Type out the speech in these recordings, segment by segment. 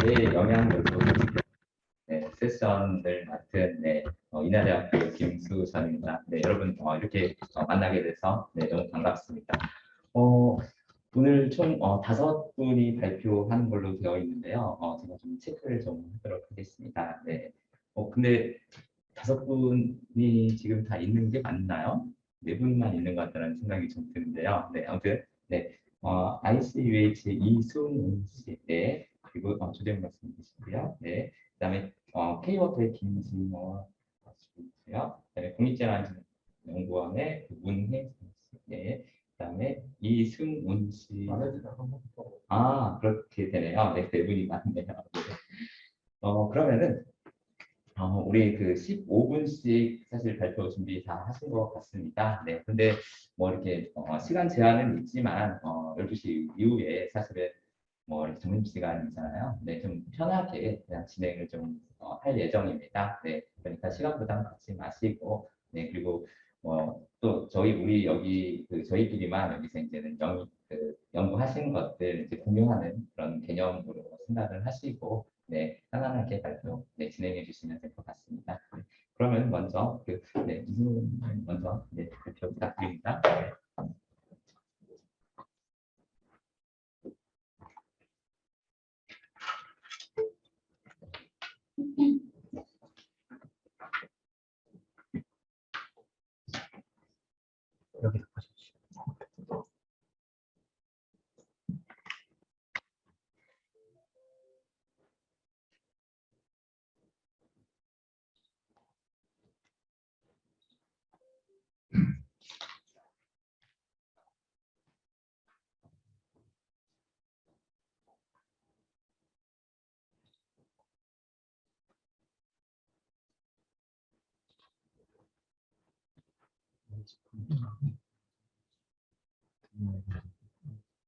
뇌 영양 요소 세션을 맡은 인하대학교 김수전입니다. 여러분 이렇게 만나게 돼서 너무 반갑습니다. 오늘 총 5분이 발표하는 걸로 되어 있는데요. 제가 좀 체크를 좀 하도록 하겠습니다. 근데 5분이 지금 다 있는 게 맞나요? 4분만 있는 것 같다는 생각이 좀 드는데요. 아무튼 ICUH 이승훈 씨, 그리고 조재현 교수님 계시고요. 그다음에 K워터의 김진호 씨고요. 그다음에 국립재난연구원의 문혜 씨, 그다음에 이승훈 씨. 그렇게 되네요. 네 분이 맞네요. 그러면은 우리 그 15분씩 사실 발표 준비 다 하신 것 같습니다. 근데 뭐 이렇게 시간 제한은 있지만 12시 이후에 사실은 뭐 이렇게 점심시간이잖아요. 좀 편하게 그냥 진행을 좀 할 예정입니다. 그러니까 시간 부담 갖지 마시고, 그리고 또 우리 여기 저희끼리만 여기서 이제는 연구하신 것들 이제 공유하는 그런 개념으로 생각을 하시고, 편안하게 발표 진행해 주시면 될 것 같습니다. 그러면 먼저 이승훈 먼저 발표 부탁드립니다. 여기서 보십시오.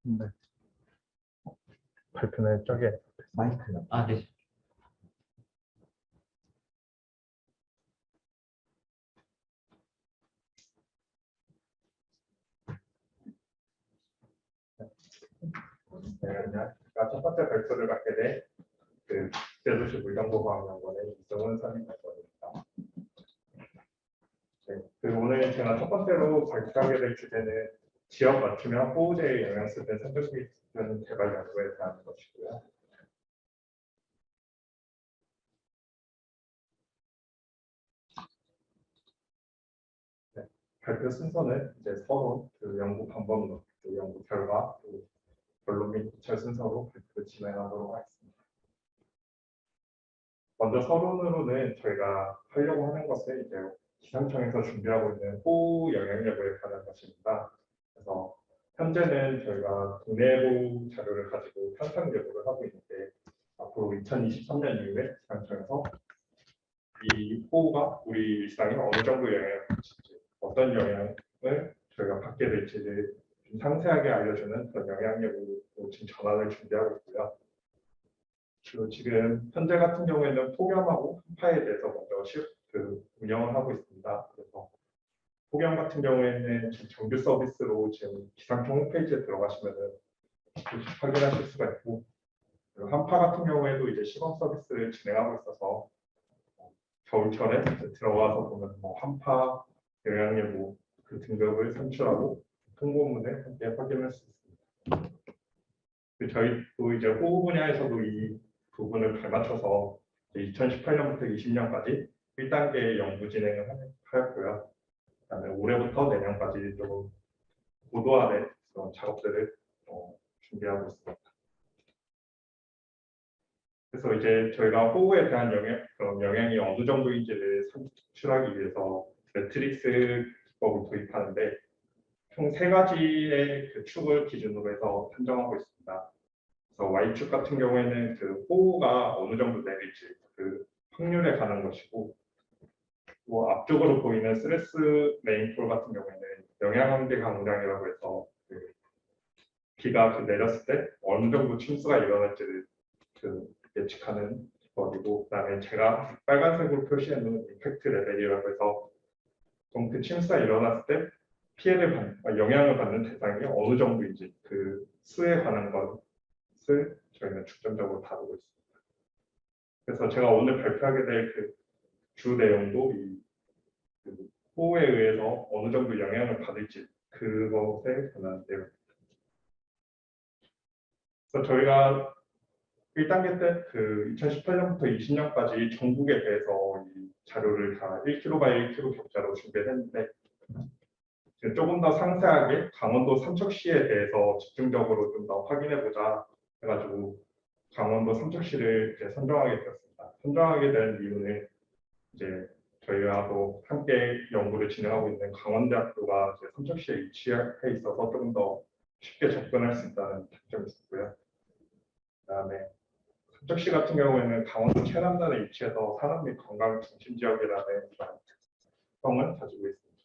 네. 발표는 저게 마이크요. 네. 제가 첫 번째 발표를 맡게 된 국제도시 물정보과학연구원의 이승훈 선임연구원입니다. 오늘 제가 첫 번째로 발표하게 될 주제는 지역 맞춤형 호우재해 영향수 등 선정기 기준 개발 연구에 대한 것이고요. 발표 순서는 이제 서론, 연구 방법론, 연구 결과, 결론 및 고찰 순서로 발표를 진행하도록 하겠습니다. 먼저 서론으로는 저희가 하려고 하는 것은 이제 기상청에서 준비하고 있는 호우 영향력에 관한 것입니다. 그래서 현재는 저희가 동래보 자료를 가지고 현상 예보를 하고 있는데 앞으로 2023년 이후에 기상청에서 이 호우가 우리 일상에 어느 정도 영향을 미칠지, 어떤 영향을 저희가 받게 될지를 좀 상세하게 알려주는 그런 영향 예보로 지금 전환을 준비하고 있고요. 그리고 지금 현재 같은 경우에는 폭염하고 한파에 대해서 먼저 운영을 하고 있습니다. 그래서 폭염 같은 경우에는 정규 서비스로 지금 기상청 홈페이지에 들어가시면은 확인하실 수가 있고, 그리고 한파 같은 경우에도 이제 시범 서비스를 진행하고 있어서 겨울철에 들어가서 보면 한파 영향 예보 등급을 산출하고 통보문에 함께 확인할 수 있습니다. 저희도 이제 호우 분야에서도 이 부분을 발맞춰서 2018년부터 20년까지 1단계 연구 진행을 하였고요. 그다음에 올해부터 내년까지 좀 고도화된 그런 작업들을 준비하고 있습니다. 그래서 이제 저희가 호우에 대한 영향이 어느 정도인지를 산출하기 위해서 매트릭스 기법을 도입하는데 총 3가지의 축을 기준으로 해서 판정하고 있습니다. 그래서 Y축 같은 경우에는 호우가 어느 정도 내릴지 확률에 관한 것이고, 앞쪽으로 보이는 스트레스 레인폴 같은 경우에는 영향함대 강우량이라고 해서 비가 내렸을 때 어느 정도 침수가 일어날지를 예측하는 기법이고, 그다음에 제가 빨간색으로 표시해 놓은 임팩트 레벨이라고 해서 그 침수가 일어났을 때 영향을 받는 대상이 어느 정도인지 수에 관한 것을 저희는 중점적으로 다루고 있습니다. 그래서 제가 오늘 발표하게 될 그 주 내용도 그 호우에 의해서 어느 정도 영향을 받을지 그것에 관한 내용. 그래서 저희가 1단계 때 그 2018년부터 20년까지 전국에 대해서 이 자료를 다 1km by 1km 격자로 준비했는데 조금 더 상세하게 강원도 삼척시에 대해서 집중적으로 좀 더 확인해보자 해가지고 강원도 삼척시를 이제 선정하게 되었습니다. 선정하게 된 이유는 이제 저희하고 함께 연구를 진행하고 있는 강원대학교가 이제 삼척시에 위치해 있어서 조금 더 쉽게 접근할 수 있다는 장점이 있었고요. 그다음에 삼척시 같은 경우에는 강원도 최남단에 위치해서 산업 및 관광 중심 지역이라는 특성을 가지고 있습니다.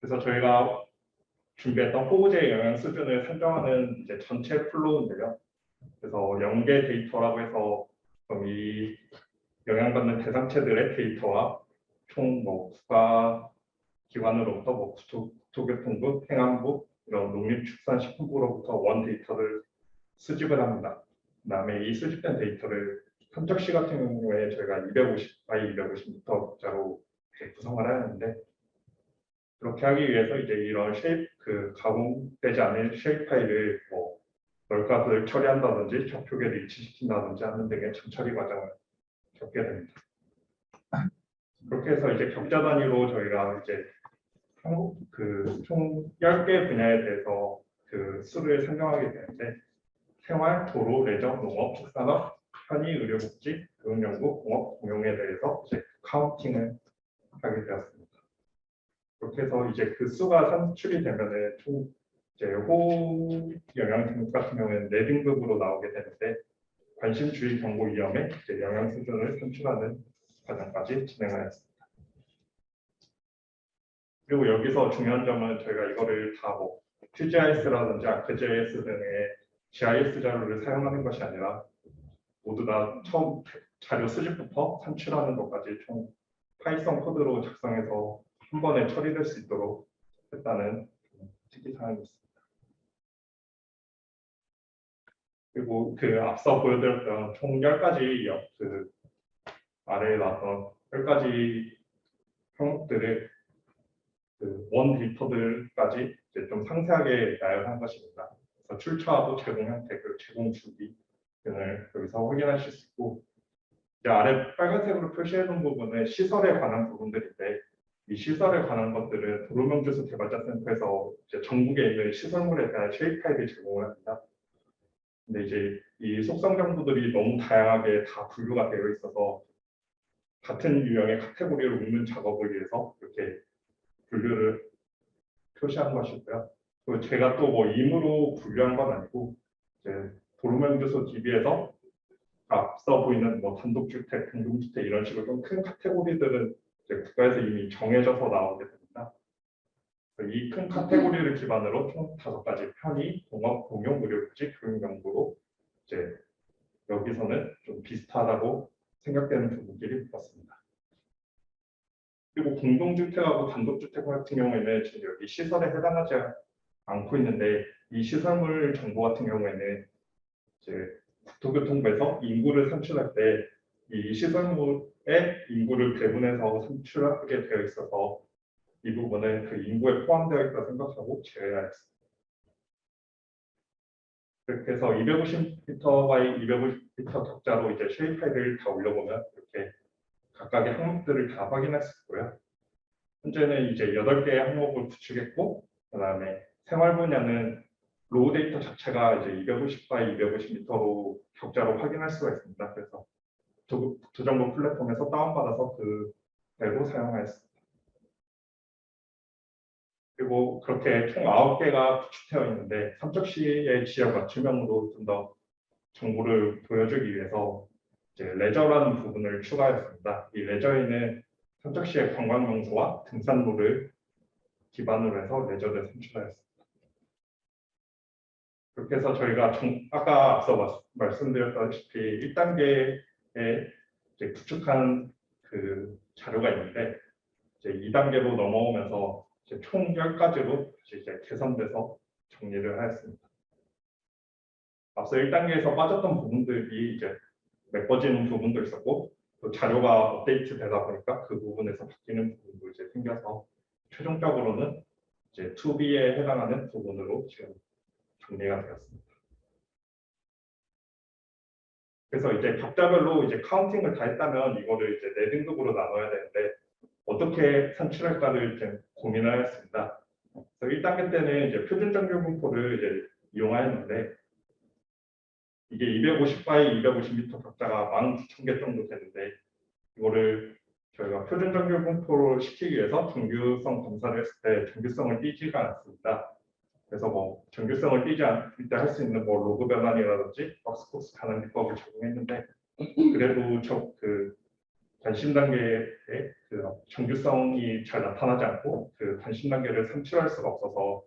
그래서 저희가 준비했던 호우제 영향 수준을 산정하는 이제 전체 플로우인데요. 그래서 연계 데이터라고 해서 이 영향받는 대상체들의 데이터와 총 국가 기관으로부터 국토교통부, 행안부, 이런 농림축산식품부로부터 원 데이터를 수집을 합니다. 그다음에 이 수집된 데이터를 삼척시 같은 경우에 저희가 250 by 250m 격자로 구성을 하는데 그렇게 하기 위해서 이제 이런 쉐입 가공되지 않은 쉐입 파일을 널값을 처리한다든지 적표계를 일치시킨다든지 하는 등의 전처리 과정을 겪게 됩니다. 그렇게 해서 이제 격자 단위로 저희가 이제 총 10개 분야에 대해서 수를 산정하게 되는데 생활, 도로, 레저, 농업, 축산업, 편의, 의료복지, 교육연구, 공업, 공용에 대해서 이제 카운팅을 하게 되었습니다. 그렇게 해서 이제 그 수가 산출이 되면은 총 이제 호우 영향 등급 같은 경우에는 4등급으로 나오게 되는데 관심 주의 경고 위험에 이제 영향 수준을 산출하는 과정까지 진행하였습니다. 그리고 여기서 중요한 점은 저희가 이거를 다 QGIS라든지 ArcGIS 등의 GIS 자료를 사용하는 것이 아니라 모두 다 처음 자료 수집부터 산출하는 것까지 총 파이썬 코드로 작성해서 한 번에 처리될 수 있도록 했다는 특이사항이 있습니다. 그리고 앞서 보여드렸던 총 10가지 아래에 나왔던 10가지 항목들을 원 데이터들까지 이제 좀 상세하게 나열한 것입니다. 그래서 출처하고 제공 형태, 제공 주기 등을 여기서 확인하실 수 있고 이제 아래 빨간색으로 표시해 놓은 부분은 시설에 관한 부분들인데 이 시설에 관한 것들은 도로명주소 개발자센터에서 이제 전국에 있는 시설물에 대한 쉐입 파일을 제공을 합니다. 근데 이제 이 속성 정보들이 너무 다양하게 다 분류가 되어 있어서 같은 유형의 카테고리로 묶는 작업을 위해서 이렇게 분류를 표시한 것이고요. 그리고 제가 또 임의로 분류한 건 아니고 이제 도로명주소 DB에서 앞서 보이는 단독주택, 공동주택 이런 식으로 좀 큰 카테고리들은 이제 국가에서 이미 정해져서 나오게 됩니다. 이 큰 카테고리를 기반으로 총 5가지 편의, 공업, 공용, 의료복지, 교육연구로 이제 여기서는 좀 비슷하다고 생각되는 부분들이 있었습니다. 그리고 공동주택하고 단독주택 같은 경우에는 지금 여기 시설에 해당하지 않고 있는데 이 시설물 정보 같은 경우에는 이제 국토교통부에서 인구를 산출할 때 이 시설물의 인구를 배분해서 산출하게 되어 있어서 이 부분은 인구에 포함되어 있다 생각하고 제외하였습니다. 그렇게 해서 250m by 250m 격자로 이제 쉐입 파일을 다 올려보면 이렇게 각각의 항목들을 다 확인할 수 있고요. 현재는 이제 8개의 항목을 구축했고, 그다음에 생활 분야는 로우 데이터 자체가 이제 250 by 250m로 격자로 확인할 수가 있습니다. 그래서 도정보 플랫폼에서 다운받아서 그대로 사용하였습니다. 그리고 그렇게 총 9개가 구축되어 있는데 삼척시의 지역 맞춤형으로 좀 더 정보를 보여주기 위해서 이제 레저라는 부분을 추가했습니다. 이 레저에는 삼척시의 관광명소와 등산로를 기반으로 해서 레저를 산출하였습니다. 그렇게 해서 저희가 아까 앞서 말씀드렸다시피 1단계에 이제 구축한 자료가 있는데 이제 2단계로 넘어오면서 이제 총 10가지로 이제 개선돼서 정리를 하였습니다. 앞서 1단계에서 빠졌던 부분들이 이제 메꿔지는 부분도 있었고 또 자료가 업데이트 되다 보니까 그 부분에서 바뀌는 부분도 이제 생겨서 최종적으로는 이제 2B에 해당하는 부분으로 지금 정리가 되었습니다. 그래서 이제 격자별로 이제 카운팅을 다 했다면 이거를 이제 4등급으로 나눠야 되는데 어떻게 산출할까를 이제 고민하였습니다. 그래서 1단계 때는 이제 표준 정규 분포를 이제 이용하였는데 이게 250바이 250m 격자가 19,000개 정도 되는데 이거를 저희가 표준 정규 분포로 시키기 위해서 정규성 검사를 했을 때 정규성을 띄지가 않습니다. 그래서 뭐 정규성을 띄지 않을 때 할 수 있는 뭐 로그 변환이라든지 박스코스 가능 기법을 적용했는데 그래도 그 관심 단계의 그 정규성이 잘 나타나지 않고 그 관심 단계를 산출할 수가 없어서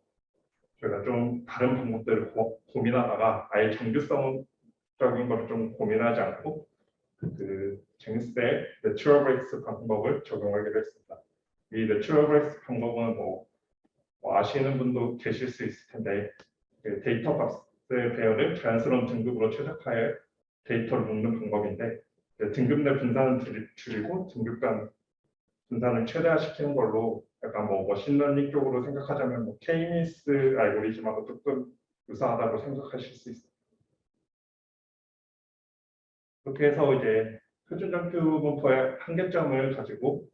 저희가 좀 다른 방법들을 고민하다가 아예 정규성적인 걸 좀 고민하지 않고 그 제니스의 내추럴 브레이스 방법을 적용하기로 했습니다. 이 내추럴 브레이스 방법은 뭐 아시는 분도 계실 수 있을 텐데 그 데이터 값의 배열을 자연스러운 등급으로 최적화해 데이터를 묶는 방법인데 등급 내 분산은 줄이고 등급 간 분산을 최대화시키는 걸로 약간 뭐 머신러닝 쪽으로 생각하자면 뭐 K-미스 알고리즘하고 조금 유사하다고 생각하실 수 있습니다. 그렇게 해서 이제 표준 정규 분포의 한계점을 가지고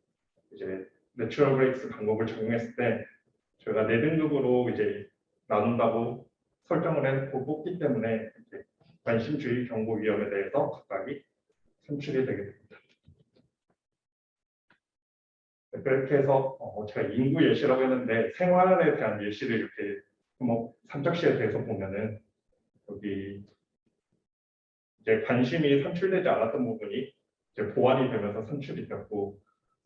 이제 내추럴 브레이스 방법을 적용했을 때 저희가 4등급으로 이제 나눈다고 설정을 해놓고 뽑기 때문에 이제 관심주의 경고 위험에 대해서 각각이 산출이 되게 됩니다. 그렇게 해서 제가 인구 예시라고 했는데 생활에 대한 예시를 이렇게 뭐 삼척시에 대해서 보면은 여기 이제 관심이 산출되지 않았던 부분이 이제 보완이 되면서 산출이 되었고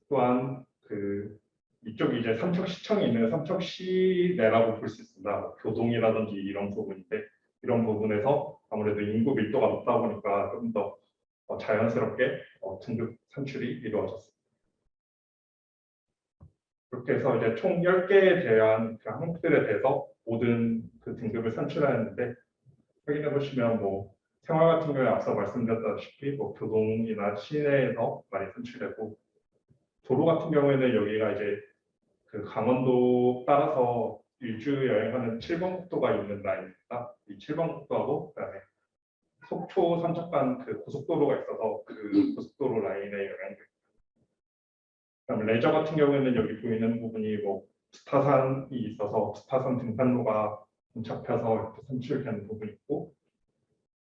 또한 그 이쪽 이제 삼척시청이 있는 삼척시 내라고 볼 수 있습니다. 뭐 교동이라든지 이런 부분인데 이런 부분에서 아무래도 인구 밀도가 높다 보니까 좀 더 자연스럽게 등급 산출이 이루어졌습니다. 그렇게 해서 이제 총 10개에 대한 그 항목들에 대해서 모든 그 등급을 산출하였는데 확인해 보시면 뭐 생활 같은 경우에 앞서 말씀드렸다시피 뭐 교동이나 시내에서 많이 산출되고 도로 같은 경우에는 여기가 이제 그 강원도 따라서 일주 여행하는 7번 국도가 있는 라인입니다. 이 7번 국도하고 그다음에 속초 삼척간 그 고속도로가 있어서 그 고속도로 라인에 영향이 그다음에 레저 같은 경우에는 여기 보이는 부분이 뭐 스타산이 있어서 스타산 등산로가 잡혀서 이렇게 산출되는 부분이 있고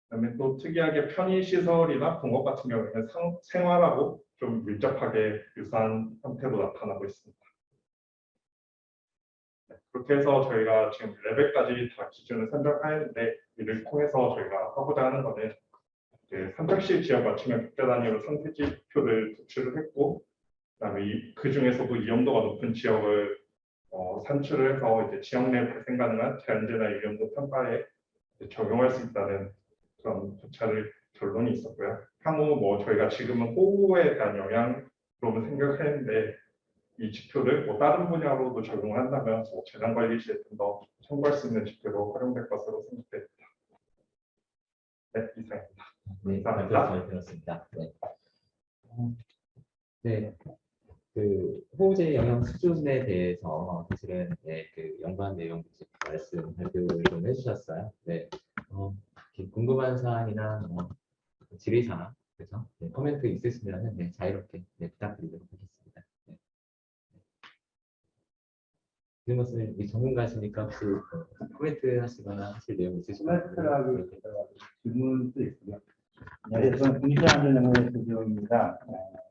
그다음에 또 특이하게 편의시설이나 공업 같은 경우에는 생활하고 좀 밀접하게 유사한 형태로 나타나고 있습니다. 네, 그렇게 해서 저희가 지금 레벨까지 다 기준을 선정하였는데 이를 통해서 저희가 하고자 하는 것은 삼척시 지역 맞춤형 국제 단위로 상세 지표를 도출을 했고 그다음에 그 중에서도 위험도가 높은 지역을 산출을 해서 이제 지역 내 발생 가능한 자연재해나 위험도 평가에 적용할 수 있다는 그런 결론이 있었고요. 향후 뭐 저희가 지금은 호우에 대한 영향으로는 생각했는데 이 지표를 뭐 다른 분야로도 적용을 한다면 뭐 재난 관리 시에 좀 더 참고할 수 있는 지표로 활용될 것으로 생각됩니다. 네, 이상입니다. 네, 감사합니다. 잘 들었습니다. 네. 네. 그 호우제 영향 수준에 대해서 사실은 그 연구한 내용 말씀 발표를 좀 해주셨어요. 네, 궁금한 사항이나 뭐 질의사항 그래서 코멘트 있으시면 자유롭게 부탁드리도록 하겠습니다. 네. 김 교수님 전문가시니까 혹시 코멘트 하시거나 하실 내용 있으시면 코멘트라고 질문도 있고요. 네, 저는 국립대안전연구원 조지호입니다.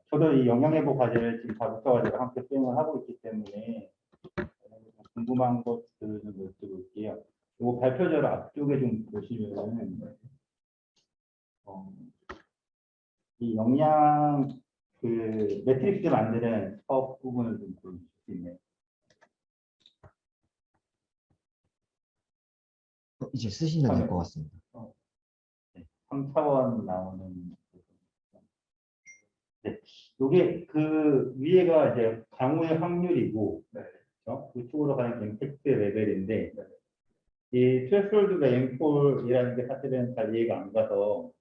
저도 이 영양예보 과제를 지금 다루셔가지고 함께 수행을 하고 있기 때문에 궁금한 것들을 좀 여쭤볼게요. 이 발표자를 앞쪽에 좀 보시면은 이 영양 그 매트릭스 만드는 사업 부분을 좀 보여주실 수 있네요. 이제 쓰시면 될 것 같습니다. 3차원 나오는 네. 이게 그 위에가 이제 강우의 확률이고 그렇죠? 그쪽으로 가는 임팩트 레벨인데 이 트레스홀드가 M4이라는 게 사실은 잘 이해가 안 가서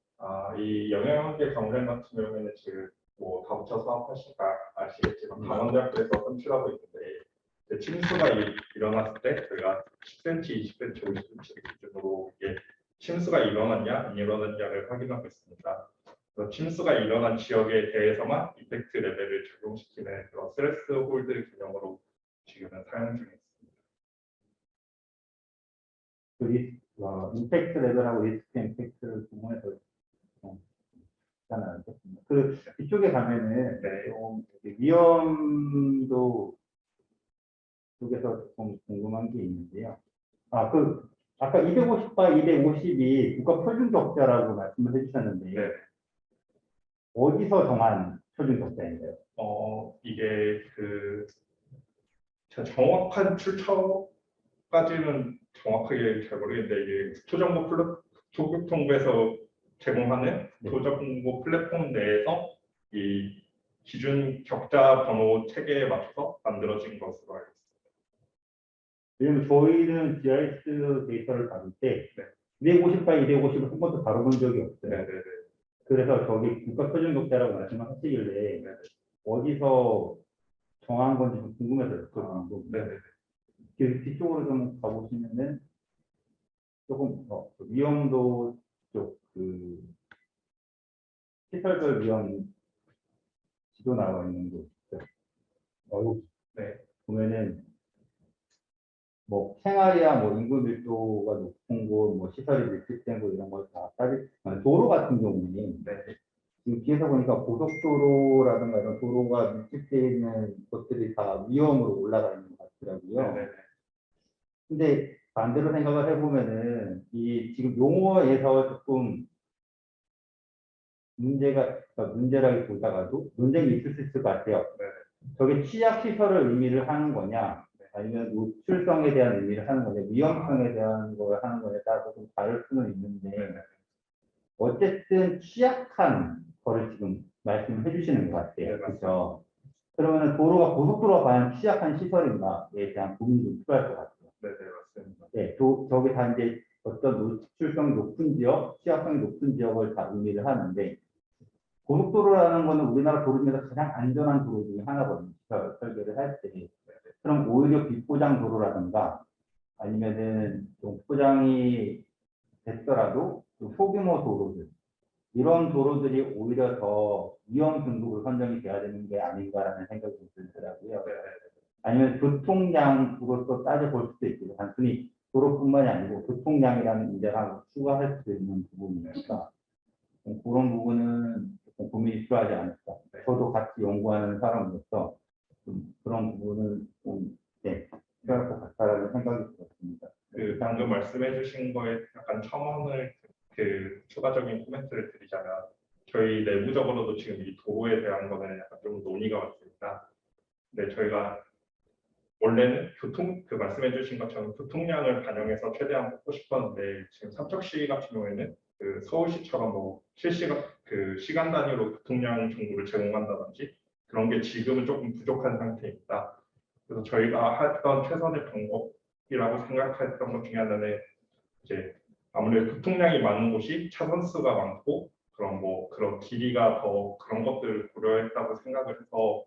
이 영양학계 강좌 같은 경우에는 지금 뭐 다부처 사업하시니까 아시겠지만 강원대학교에서 선출하고 있는데 이제 침수가 일어났을 때 저희가 10cm, 20cm, 50cm 기준으로 이게 침수가 일어났냐 안 일어났냐를 확인하고 있습니다. 그래서 침수가 일어난 지역에 대해서만 이펙트 레벨을 적용시키는 그런 스트레스 홀드 개념으로 지금은 사용 중에 있습니다. 임팩트 레벨하고 리스크 임팩트를 구분해서 있잖아요. 그 이쪽에 가면은 네. 좀 위험도 쪽에서 좀 궁금한 게 있는데요. 아까 250과 250이 국가 표준 적자라고 말씀을 해주셨는데 네. 어디서 정한 표준 적자인가요? 이게 제가 정확한 출처까지는 정확하게 잘 모르겠는데 이게 교통부에서 제공하는 네. 교정정보 플랫폼 내에서 이 기준 격자 번호 체계에 맞춰서 만들어진 것으로 알고 있습니다. 왜냐면 저희는 GIS 데이터를 다룰 때 네. 250과 250을 한 번도 다뤄본 적이 없어요. 네네네. 그래서 저기 국가 표준 적자라고 말씀하시길래 네네. 어디서 정한 건지 좀 궁금해서 여쭤보는 네네. 그 뒤쪽으로 좀 가보시면은 조금 위험도 쪽 시설별 위험 지도 나와 있는 곳 있어요. 네. 보면은 뭐 생활이야 뭐 인구 밀도가 높은 곳, 뭐 시설이 밀집된 곳 이런 걸 다 따질 도로 같은 경우는 네. 지금 뒤에서 보니까 고속도로라든가 이런 도로가 밀집되어 있는 것들이 다 위험으로 올라가 있는 것 같더라고요. 네네. 근데 반대로 생각을 해보면은 이 지금 용어에서 조금 문제라기보다가도 논쟁이 있을 수 있을 것 같아요. 네. 저게 취약 시설을 의미를 하는 거냐, 아니면 노출성에 대한 의미를 하는 거냐, 위험성에 대한 걸 하는 거냐에 따라서 좀 다를 수는 있는데 네네. 어쨌든 취약한 거를 지금 말씀해 주시는 것 같아요. 네, 그렇죠? 그러면 도로가 고속도로가 과연 취약한 시설인가에 대한 고민이 좀 필요할 것 같아요. 네네. 맞습니다. 네, 저기 다 이제 어떤 노출성이 높은 지역, 취약성이 높은 지역을 다 의미를 하는데 고속도로라는 거는 우리나라 도로 중에서 가장 안전한 도로 중에 하나거든요. 설계를 할 때. 그럼 오히려 비포장 도로라든가 아니면은 좀 포장이 됐더라도 좀 소규모 도로들 이런 도로들이 오히려 더 위험 등급으로 선정이 돼야 되는 게 아닌가라는 생각이 들더라고요. 아니면 교통량으로서 따져볼 수도 있고 단순히 도로뿐만이 아니고 교통량이라는 문제가 추가할 수도 있는 부분이니까 그런 부분은 조금 고민이 필요하지 않을까. 저도 같이 연구하는 사람으로서 좀 그런 부분을 좀 필요할 것 같다라는 생각이 들었습니다. 방금 말씀해주신 거에 약간 첨언을 추가적인 코멘트를 드리자면 저희 내부적으로도 지금 이 도로에 대한 거는 약간 좀 논의가 왔습니다. 근데 저희가 원래는 말씀해주신 것처럼 교통량을 반영해서 최대한 뽑고 싶었는데 지금 삼척시 같은 경우에는 서울시처럼 뭐 실시간 시간 단위로 교통량 정보를 제공한다든지 그런 게 지금은 조금 부족한 상태입니다. 그래서 저희가 했던 최선의 방법이라고 생각했던 것 중에 하나는 이제 아무래도 교통량이 많은 곳이 차선 수가 많고 그런 길이가 더 그런 것들을 고려했다고 생각을 해서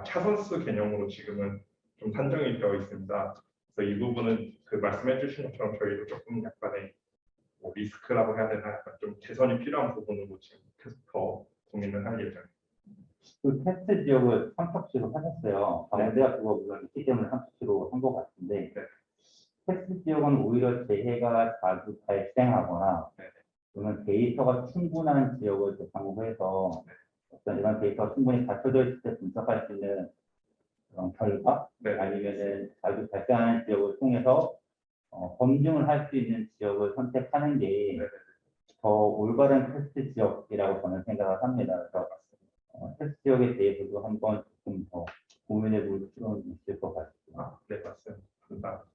차선 수 개념으로 지금은 좀 산정이 되어 있습니다. 그래서 이 부분은 말씀해주신 것처럼 저희도 조금 약간의 뭐 리스크라고 해야 되나 약간 좀 개선이 필요한 부분으로 지금 계속 더 고민을 할 예정입니다. 그 테스트 지역을 삼척시로 하셨어요. 강원대학교가 물론 있기 때문에 삼척시로 한 것 같은데 네. 테스트 지역은 오히려 재해가 자주 발생하거나 그러면 데이터가 충분한 지역을 대상으로 해서 어떤 이런 데이터가 충분히 갖춰져 있을 때 분석할 수 있는 그런 결과 아니면은 자주 발생하는 지역을 통해서 검증을 할 수 있는 지역을 선택하는 게 더 올바른 테스트 지역이라고 저는 생각을 합니다. 그래서 테스트 지역에 대해서도 한번 조금 더 고민해 볼 필요는 있을 것 같습니다. 네, 맞습니다. 감사합니다.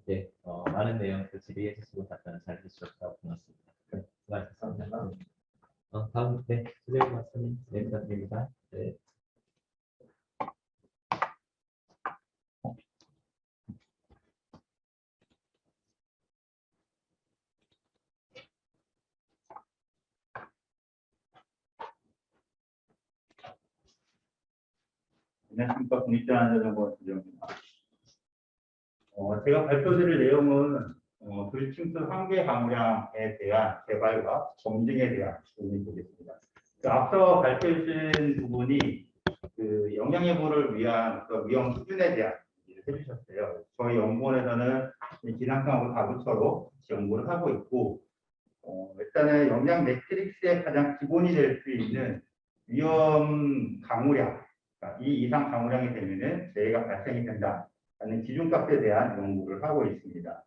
네, 많은 내용들 질의해 주시고 답변을 잘 해주셨다고 고맙습니다. 네, 수고하셨습니다. 다음, 수재우 박사님, 부탁드립니다. 네. 안녕하십니까. 국립대안전연구원 조정입니다. 제가 발표드릴 내용은 불침수 한계 강우량에 대한 개발과 검증에 대한 부분이 되겠습니다. 앞서 발표해 주신 부분이 그 영양 예보를 위한 위험 수준에 대한 얘기를 해주셨어요. 저희 연구원에서는 기상청하고 다부처로 연구를 하고 있고, 일단은 영양 매트릭스의 가장 기본이 될 수 있는 위험 강우량, 이 이상 강우량이 되면은 재해가 발생이 된다라는 기준값에 대한 연구를 하고 있습니다.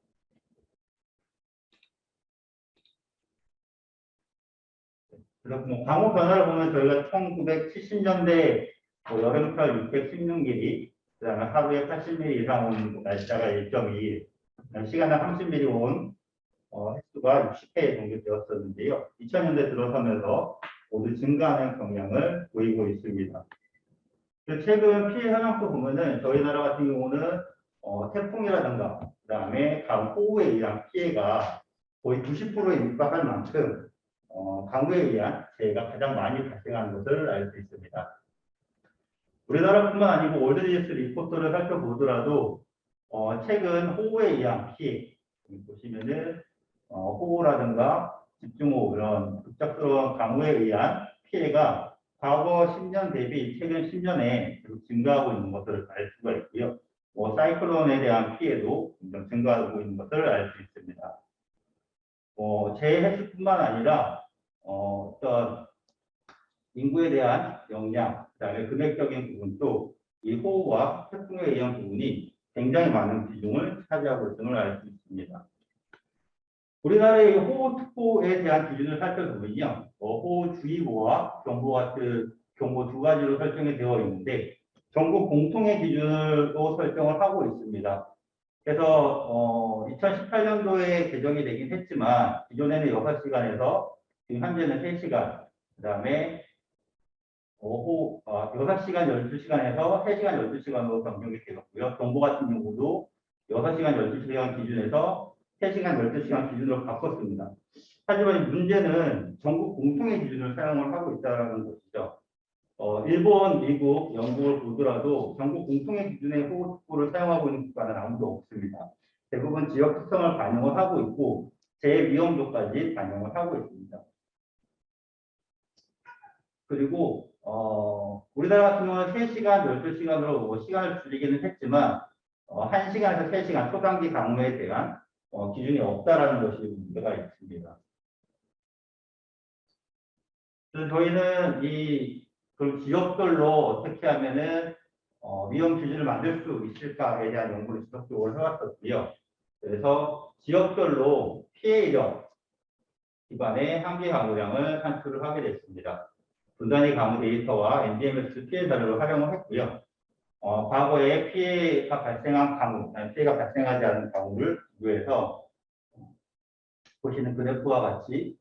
그래서 강우 변화를 보면 저희가 1970년대 여름철 616mm, 그다음에 하루에 80mm 이상 온 날짜가 1.2일, 시간에 30mm 온 횟수가 60회 정도 되었었는데요. 2000년대 들어서면서 모두 증가하는 경향을 보이고 있습니다. 최근 피해 현황도 보면은 저희 나라 같은 경우는 태풍이라든가 그다음에 강호우에 의한 피해가 거의 90%에 육박할 만큼 강우에 의한 재해가 가장 많이 발생하는 것을 알 수 있습니다. 우리나라뿐만 아니고 월드리스 리포트를 살펴보더라도 최근 호우에 의한 피해 보시면은 호우라든가 집중호우 이런 급작스러운 강우에 의한 피해가 과거 10년 대비 최근 10년에 증가하고 있는 것을 알 수가 있고요. 사이클론에 대한 피해도 점점 증가하고 있는 것을 알 수 있습니다. 재해 횟수뿐만 아니라 어떤 인구에 대한 영향, 그다음에 금액적인 부분도 이 호우와 태풍에 의한 부분이 굉장히 많은 비중을 차지하고 있음을 알 수 있습니다. 우리나라의 호우특보에 대한 기준을 살펴보면요, 호우주의보와 경보 같은 경보 두 가지로 설정이 되어 있는데 전국 공통의 기준으로 설정을 하고 있습니다. 그래서 2018년도에 개정이 되긴 했지만 기존에는 6시간에서 지금 현재는 3시간, 그다음에 6시간 12시간에서 3시간 12시간으로 변경이 되었고요. 경보 같은 경우도 6시간 12시간 기준에서 3시간 12시간 기준으로 바꿨습니다. 하지만 문제는 전국 공통의 기준을 사용을 하고 있다는 것이죠. 일본, 미국, 영국을 보더라도 전국 공통의 기준의 호우특보를 사용하고 있는 국가는 아무도 없습니다. 대부분 지역 특성을 반영을 하고 있고 재해 위험도까지 반영을 하고 있습니다. 그리고 우리나라 같은 경우는 3시간, 12시간으로 시간을 줄이기는 했지만 1시간에서 3시간 초단기 강우에 대한 기준이 없다라는 것이 문제가 있습니다. 그래서 저희는 그 지역별로 어떻게 하면은 위험 기준을 만들 수 있을까에 대한 연구를 지속적으로 해왔었고요. 그래서 지역별로 피해 이력 기반의 한계 강우량을 산출을 하게 됐습니다. 분단위 강우 데이터와 NDMS 피해 자료를 활용을 했고요. 과거에 피해가 발생한 강우, 피해가 발생하지 않은 강우를 비교해서 보시는 그래프와 같이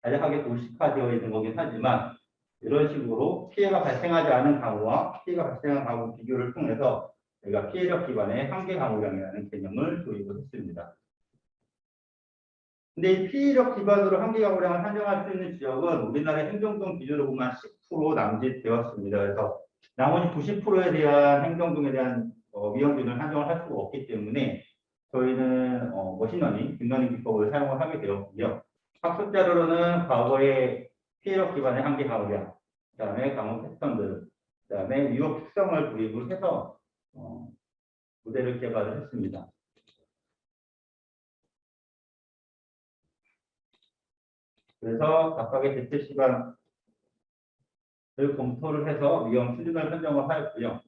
간략하게 도식화되어 있는 거긴 하지만 이런 식으로 피해가 발생하지 않은 강우와 피해가 발생한 강우 비교를 통해서 저희가 피해력 기반의 한계 강우량이라는 개념을 도입을 했습니다. 근데 이 피해력 기반으로 한계 강우량을 산정할 수 있는 지역은 우리나라 행정동 기준으로 보면 10% 남짓되었습니다. 그래서 나머지 90%에 대한 행정동에 대한 위험 기준을 산정을 할 수가 없기 때문에 저희는 머신러닝, 딥러닝 기법을 사용을 하게 되었고요. 학습 자료로는 과거의 피해력 기반의 한계 강우량, 그다음에 강우 패턴들, 그다음에 위협 특성을 도입을 해서 모델을 개발을 했습니다. 그래서 각각의 대체 시간을 검토를 해서 위험 수준을 선정을 하였고요.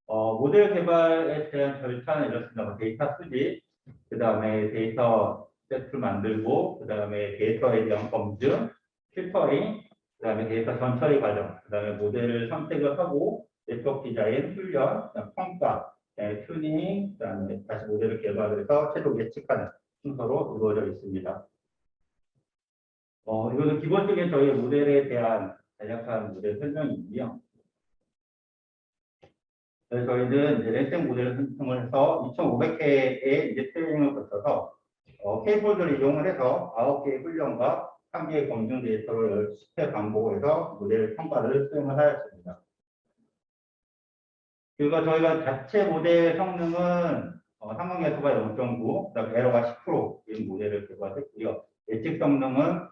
모델 개발에 대한 절차는 이렇습니다. 데이터 수집, 그 다음에 데이터 세트를 만들고, 그 다음에 데이터에 대한 검증, 필터링, 그 다음에 데이터 전처리 과정, 그 다음에 모델을 선택을 하고, 네트워크 디자인, 훈련, 평가, 튜닝, 그 다음에 다시 모델을 개발해서 최종 예측하는 순서로 이루어져 있습니다. 이거는 기본적인 저희 모델에 대한 간략한 모델 설명이고요. 그래서 저희는 이제 랜생 모델을 생성을 해서 2,500회의 이제 트레이닝을 거쳐서 케이블들을 이용을 해서 9개의 훈련과 1개의 검증 데이터를 10회 반복해서 모델 평가를 수행을 하였습니다. 그리고 저희가 자체 모델 성능은 상관계수가 0.9, 그다음에 에러가 10%인 모델을 개발했고요. 예측 성능은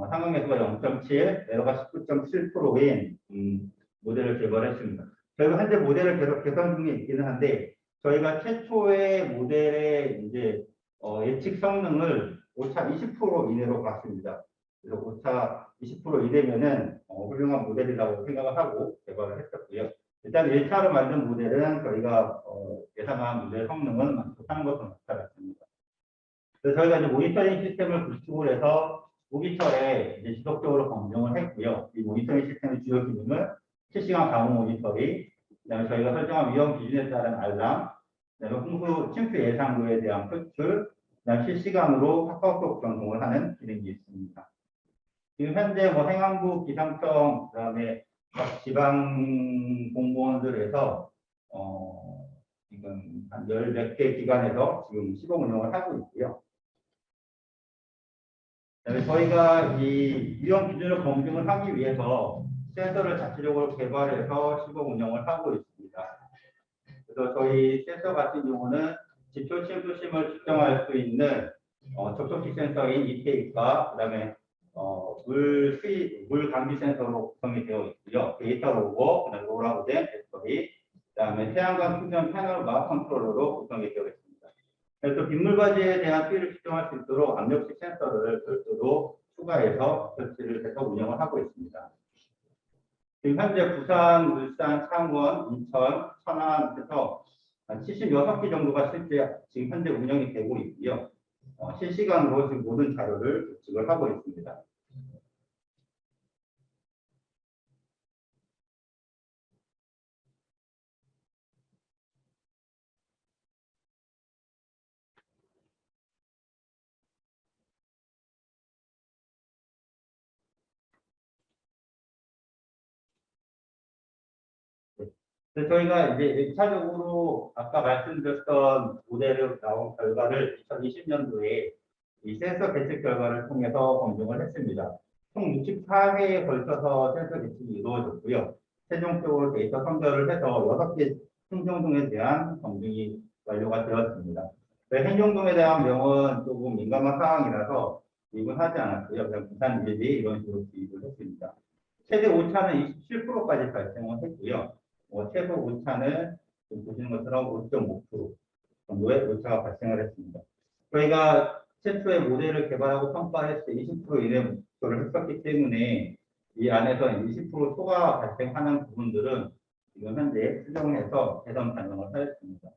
상관계수가 0.7, 에러가 19.7%인 모델을 개발했습니다. 저희가 현재 모델을 계속 개선 중에 있기는 한데 저희가 최초의 모델의 이제 예측 성능을 오차 20% 이내로 갔습니다. 그래서 오차 20% 이내면은 훌륭한 모델이라고 생각을 하고 개발을 했었고요. 일단 1차로 만든 모델은 저희가 예상한 모델 성능은 만족하는 것으로 나타났습니다. 그래서 저희가 이제 모니터링 시스템을 구축을 해서 모니터에 이제 지속적으로 검증을 했고요. 이 모니터링 시스템의 주요 기능은 실시간 방호 모니터링, 그다음에 저희가 설정한 위험 기준에 따른 알람, 그다음에 홍수 침수 예상도에 대한 표출, 그다음 실시간으로 카카오톡 전송을 하는 기능이 있습니다. 지금 현재 뭐 행안부, 기상청, 그다음에 각 지방 공무원들에서 지금 한 10몇 개 기관에서 지금 시범 운영을 하고 있고요. 그다음에 저희가 이 위험 기준을 검증을 하기 위해서 센서를 자체적으로 개발해서 시범 운영을 하고 있습니다. 그래서 저희 센서 같은 경우는 지표 침수심을 측정할 수 있는 접촉식 센서인 ETA가 그다음에 물 감지 센서로 구성이 되어 있고요. 데이터 로버, 그다음에 롤하고 된 배터리, 그다음에 태양광 충전 패널과 컨트롤러로 구성이 되어 있습니다. 그래서 빗물바지에 대한 피해를 측정할 수 있도록 압력식 센서를 별도로 추가해서 설치를 해서 운영을 하고 있습니다. 지금 현재 부산, 울산, 창원, 인천, 천안에서 한 76개 정도가 실제 지금 현재 운영이 되고 있고요. 실시간으로 지금 모든 자료를 조직을 하고 있습니다. 그래서 저희가 이제 1차적으로 아까 말씀드렸던 모델로 나온 결과를 2020년도에 이 센서 계측 결과를 통해서 검증을 했습니다. 총 64회에 걸쳐서 센서 계측이 이루어졌고요. 최종적으로 데이터 선별을 해서 6개 행정동에 대한 검증이 완료가 되었습니다. 행정동에 대한 명은 조금 민감한 사항이라서 이건 하지 않았고요. 그냥 부산 일비 이런 식으로 기입을 했습니다. 최대 오차는 27%까지 발생을 했고요. 최소 오차는 지금 보시는 것처럼 5.5% 정도의 오차가 발생을 했습니다. 저희가 최초의 모델을 개발하고 평가했을 때 20% 이내 목표를 했었기 때문에 이 안에서 20% 초과 발생하는 부분들은 지금 현재 수정해서 개선 반영을 하였습니다.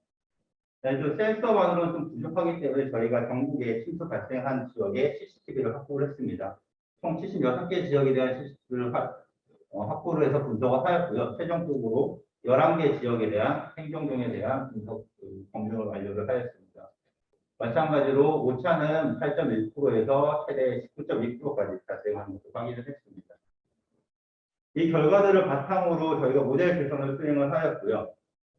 그래서 센서만으로는 좀 부족하기 때문에 저희가 전국에 침수 발생한 지역에 CCTV를 확보를 했습니다. 총 76개 지역에 대한 CCTV를 확보를 해서 분석을 하였고요. 최종적으로 11개 지역에 대한 행정동에 대한 분석 검증을 완료를 하였습니다. 마찬가지로 오차는 8.1%에서 최대 19.2%까지 발생하는 것을 확인을 했습니다. 이 결과들을 바탕으로 저희가 모델 개선을 수행을 하였고요.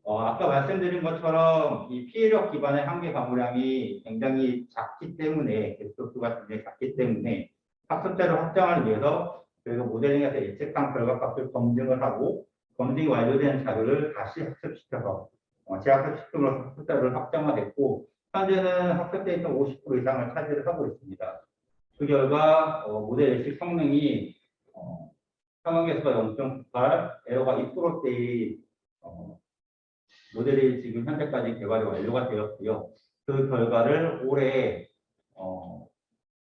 아까 말씀드린 것처럼 이 피해력 기반의 한계 방호량이 굉장히 작기 때문에 개수가 굉장히 작기 때문에 학습자료 확장을 위해서 저희가 모델링에서 예측한 결과값을 검증을 하고 검증이 완료된 자료를 다시 학습시켜서 재학습시킴으로써 학습자료를 확장화됐고 현재는 학습 데이터 50% 이상을 차지를 하고 있습니다. 그 결과 모델 예측 성능이 상황계수가 0.98, 에러가 2%대의 모델이 지금 현재까지 개발이 완료가 되었고요. 그 결과를 올해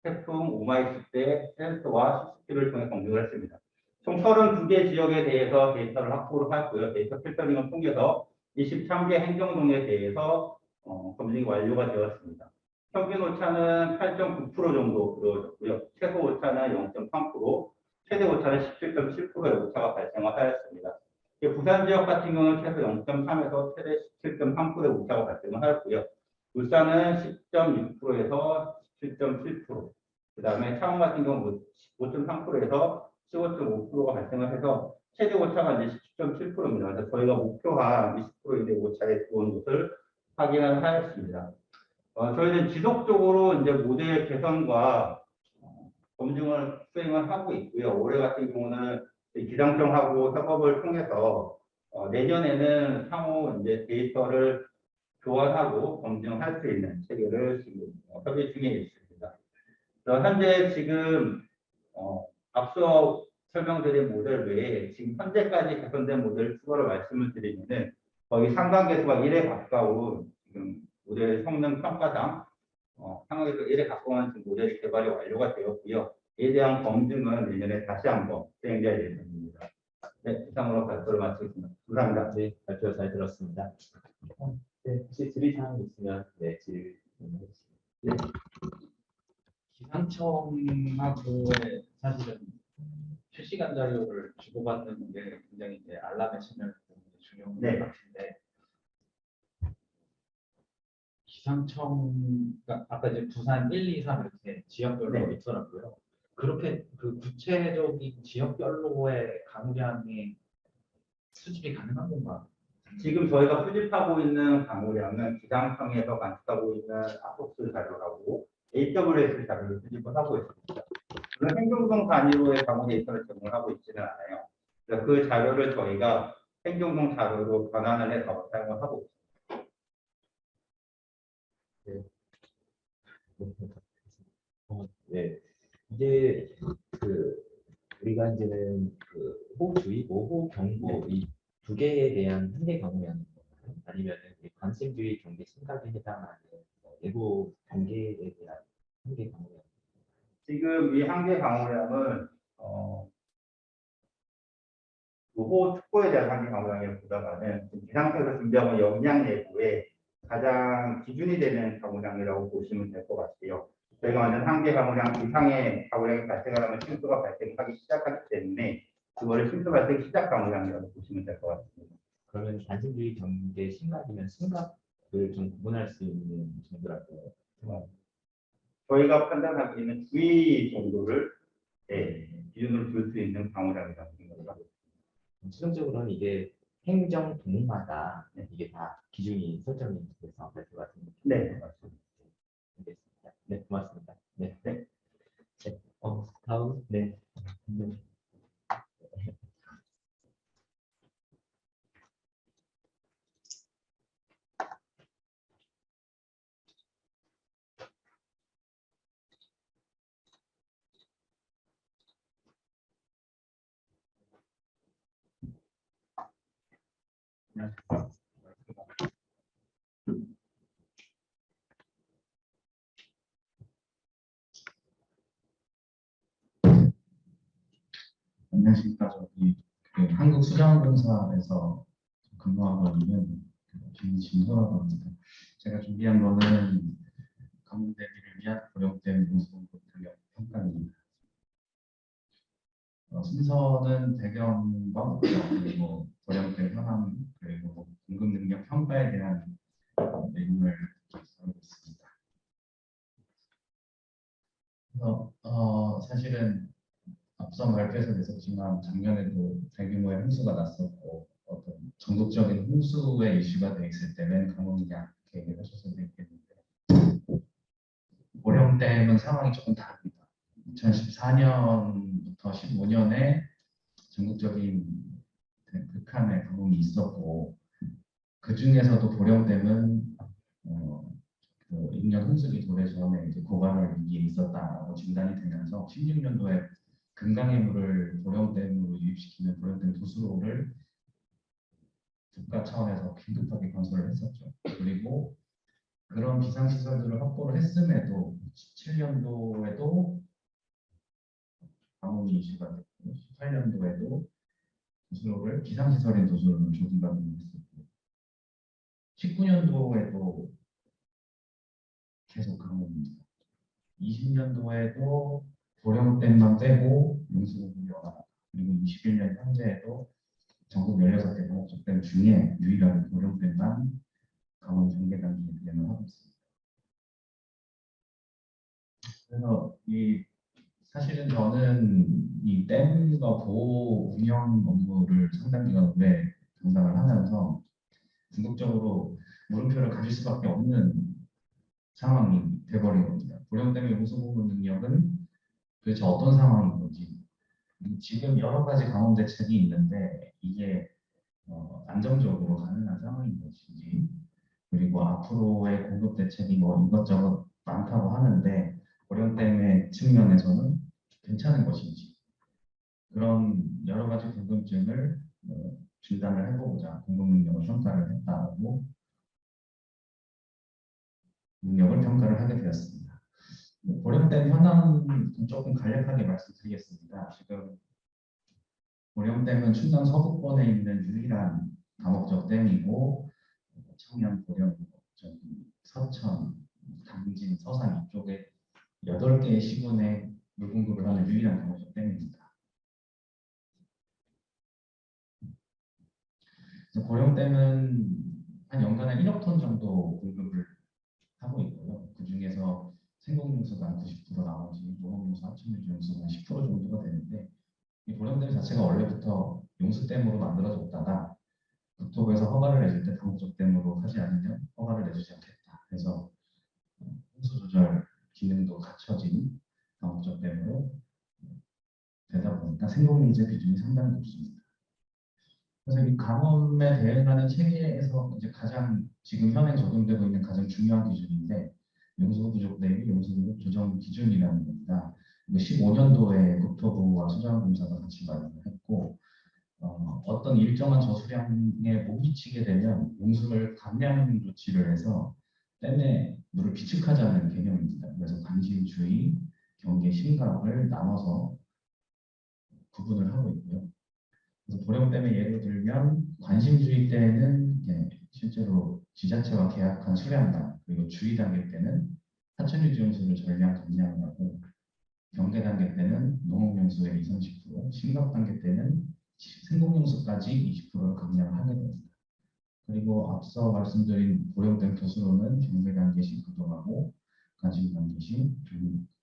태풍 오마이스 때 센서와 CCTV를 통해 검증을 했습니다. 총 32개 지역에 대해서 데이터를 확보를 했고요. 데이터 필터링을 통해서 23개 행정동에 대해서 검증이 완료가 되었습니다. 평균 오차는 8.9% 정도 이루어졌고요. 최소 오차는 0.3%, 최대 오차는 17.7%의 오차가 발생을 하였습니다. 부산 지역 같은 경우는 최소 0.3에서 최대 17.3%의 오차가 발생을 하였고요. 울산은 10.6%에서 17.7%, 그 다음에 창원 같은 경우 5.3%에서 15.5%가 발생을 해서 최대 오차가 이제 10.7%입니다. 그래서 저희가 목표한 20% 이내 오차에 들어온 것을 확인을 하였습니다. 저희는 지속적으로 이제 모델 개선과 검증을 수행을 하고 있고요. 올해 같은 경우는 기상청하고 협업을 통해서 내년에는 향후 이제 데이터를 교환하고 검증할 수 있는 체계를 지금 협의 중에 있습니다. 그래서 현재 지금 앞서 설명드린 모델 외에 지금 현재까지 개선된 모델을 추가로 말씀을 드리면은 거의 상관계수가 1에 가까운 지금 모델 성능 평가상 상관계수가 1에 가까운 지금 모델이 개발이 완료가 되었고요. 이에 대한 검증은 내년에 다시 한번 진행될 예정입니다. 네, 이상으로 발표를 마치겠습니다. 감사합니다. 네, 발표 잘 들었습니다. 네, 혹시 질의 사항 있으면 네, 질의해주세요. 네. 기상청하고의 사실은 실시간 자료를 주고받는 게 굉장히 이제 알람 해시는 중요한 것 네. 같은데 기상청가 아까 이제 부산 1, 2, 3 이렇게 지역별로 네. 있더라고요. 그렇게 그 구체적인 지역별로의 강우량이 수집이 가능한 건가? 지금 저희가 수집하고 있는 강우량은 기상청에서 관측하고 있는 압속수 자료라고 AWS 자료를 수집을 하고 있습니다. 물론 행정동 단위로의 강우 데이터를 제공하고 있지는 않아요. 그래서 그 자료를 저희가 행정동 자료로 변환을 해서 사용을 하고 있습니다. 네, 이게 우리가 이제는 호우주의보, 호우경보 이 두 개에 대한 한계 경우면 아니면 관심주의 경계 심각에 해당하는 예보 경계에 대한 한계 경우면 지금 이 한계 강우량은 호우 특보에 대한 한계 강우량이라기보다는 기상청에서 준비하고 있는 영양 예보에 가장 기준이 되는 강우량이라고 보시면 될 것 같아요. 저희가 완전 한계 강우량 이상의 강우량이 발생하면 침수가 발생하기 시작하기 때문에 그거를 침수 발생 시작 강우량이라고 보시면 될 것 같습니다. 그러면 관심주의 경계 심각이면 심각을 좀 구분할 수 있는 정도라고 저희가 판단하기에는 주의 정도를 기준으로 둘 수 있는 강우량이라고 생각을 하고 있습니다. 최종적으로는 이게 행정 동마다 이게 다 기준이 설정이 돼서 발표가 됩니다. 네, 맞습니다. 알겠습니다. 네, 고맙습니다. 네, 네. 다음, 네. 안녕하십니까. 저기 한국수자원공사에서 근무하고 있는 김진서라고 합니다. 제가 준비한 거는 강문 대비를 위한 고령된 공수공급 능력 평가입니다. 순서는 배경과 그리고 고령된 현황 그리고 공급 능력 평가에 대한 내용을 하고 있습니다. 그래서 사실은 앞서 발표에서 있었지만 작년에도 대규모의 홍수가 났었고 어떤 전국적인 홍수의 이슈가 돼 있을 때는 강원약 얘기를 하셔서 되겠는데 고령댐은 상황이 조금 다릅니다. 2014년부터 15년에 전국적인 극한의 가뭄이 있었고 그 중에서도 고령댐은 그 인년 홍수기 도래 전에 이제 고갈할 위기에 있었다고 진단이 되면서 16년도에 금강의 물을 고령댐으로 유입시키는 고령댐 도수로를 국가 차원에서 긴급하게 건설을 했었죠. 그리고 그런 비상시설들을 확보를 했음에도 17년도에도 가뭄이 이슈가 됐고 18년도에도 도수로를 비상시설인 도수로를 조기가 했었고 19년도에도 계속 가뭄입니다. 20년도에도 고령댐만 빼고 용수공급이 원활하다. 그리고 21년 현재에도 전국 16개 공업적댐 중에 유일하게 고령댐만 강원 경계 단계에 대응을 하고 있습니다. 그래서 사실은 저는 이 댐과 보호 운영 업무를 상당 기간 오래 담당을 하면서 궁극적으로 물음표를 가질 수밖에 없는 상황이 돼버린 겁니다. 고령댐의 용수공급 능력은 도대체 어떤 상황인 건지 지금 여러 가지 강원 대책이 있는데 이게 안정적으로 가능한 상황인 것인지, 그리고 앞으로의 공급 대책이 뭐 이것저것 많다고 하는데 고령댐의 측면에서는 괜찮은 것인지, 그런 여러 가지 궁금증을 진단을 해보고자 공급 능력을 평가를 했다고 능력을 평가를 하게 되었습니다. 고령댐 현황은 조금 간략하게 말씀드리겠습니다. 지금 고령댐은 충남 서부권에 있는 유일한 다목적 댐이고, 청양, 고령, 저기 서천, 당진, 서산 이쪽에 8개의 시군에 물 공급을 하는 유일한 다목적 댐입니다. 고령댐은 한 연간에 1억 톤 정도 공급을 하고 있고요. 그 중에서 생곡용수가 한 90%, 나머지 농업용수, 하천유지용수가 한 10% 정도가 되는데, 이 고령댐 자체가 원래부터 용수댐으로 만들어졌다가 국토부에서 허가를 내줄 때 다목적댐으로 하지 않으면 허가를 내주지 않겠다. 그래서 홍수 조절 기능도 갖춰진 다목적댐으로 되다 보니까 생곡용수의 비중이 상당히 높습니다. 그래서 이 감염에 대응하는 체계에서 이제 가장 지금 현행 적용되고 있는 가장 중요한 기준인데, 용수 부족 대비 용수 부족 조정 기준이라는 겁니다. 15년도에 국토부와 수자원공사가 같이 마련을 했고, 어떤 일정한 저수량에 못 미치게 되면 용수를 감량 조치를 해서 댐에 물을 비축하자는 개념입니다. 그래서 관심, 주의, 경계, 심각을 나눠서 구분을 하고 있고요. 그래서 고령댐의 예를 들면 관심주의 때는 실제로 지자체와 계약한 수량당, 그리고 주의 단계 때는 하천유지용수를 전량 감량을 하고, 경계 단계 때는 농업용수의 20, 30%, 심각 단계 때는 생곡용수까지 20%를 감량하게 됩니다. 그리고 앞서 말씀드린 고령댐 교수로는 경계 단계 시 부족하고 관심 단계 시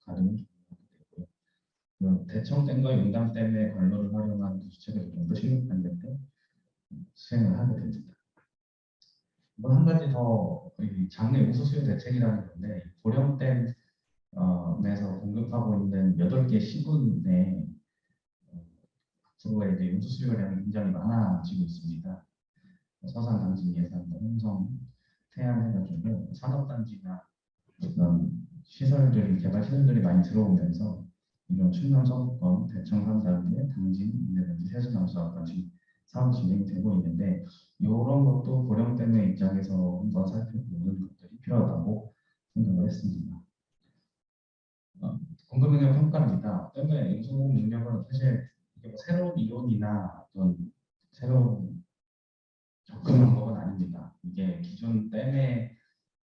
가름을 적용하게 되고요. 대청댐과 용담댐의 관로를 활용한 교수체계 조정도 심각 단계 때 수행을 하게 됩니다. 한 가지 더 장내 용수 수요 대책이라는 건데, 고령댐에서 공급하고 있는 8개 시군에 앞으로의 이제 용수 수요량이 굉장히 많아지고 있습니다. 서산, 당진, 예산, 홍성, 태안 해가지고 산업단지나 어떤 시설들이, 개발 시설들이 많이 들어오면서 이런 충남 서부권, 대청 3단계, 당진, 인내단지, 세수남수까지 사업이 진행이 되고 있는데, 이런 것도 고령댐의 입장에서 한번 살펴보는 것들이 필요하다고 생각을 했습니다. 공급 능력 평가입니다. 댐의 용수 능력은 사실 이게 뭐 새로운 이론이나 어떤 새로운 접근 방법은 아닙니다. 이게 기존 댐에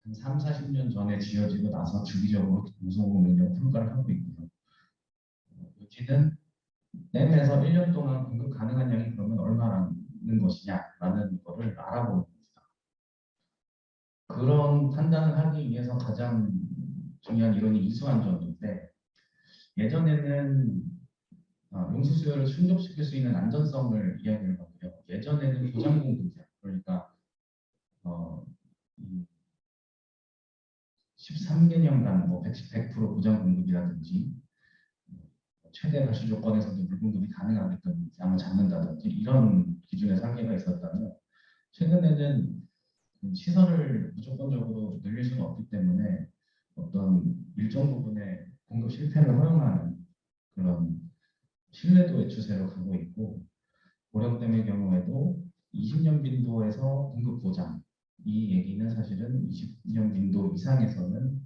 한 3, 40년 전에 지어지고 나서 주기적으로 용수 능력 평가를 하고 있고요. 요지는 댐에서 1년 동안 공급 가능한 양이 그러면 얼마라는 것이냐라는 것을 알아보는 겁니다. 그런 판단을 하기 위해서 가장 중요한 이론이 이수안전인데, 예전에는 용수 수요를 충족시킬 수 있는 안전성을 이야기를 하고요. 예전에는 보장 공급이요. 그러니까 13개년간 뭐 100% 보장 공급이라든지, 최대 발수 조건에서도 물 공급이 가능하게끔 양을 잡는다든지, 이런 기준의 설계가 있었다면, 최근에는 시설을 무조건적으로 늘릴 수는 없기 때문에 어떤 일정 부분의 공급 실패를 허용하는 그런 신뢰도의 추세로 가고 있고, 고령댐의 경우에도 20년 빈도에서 공급 보장, 이 얘기는 사실은 20년 빈도 이상에서는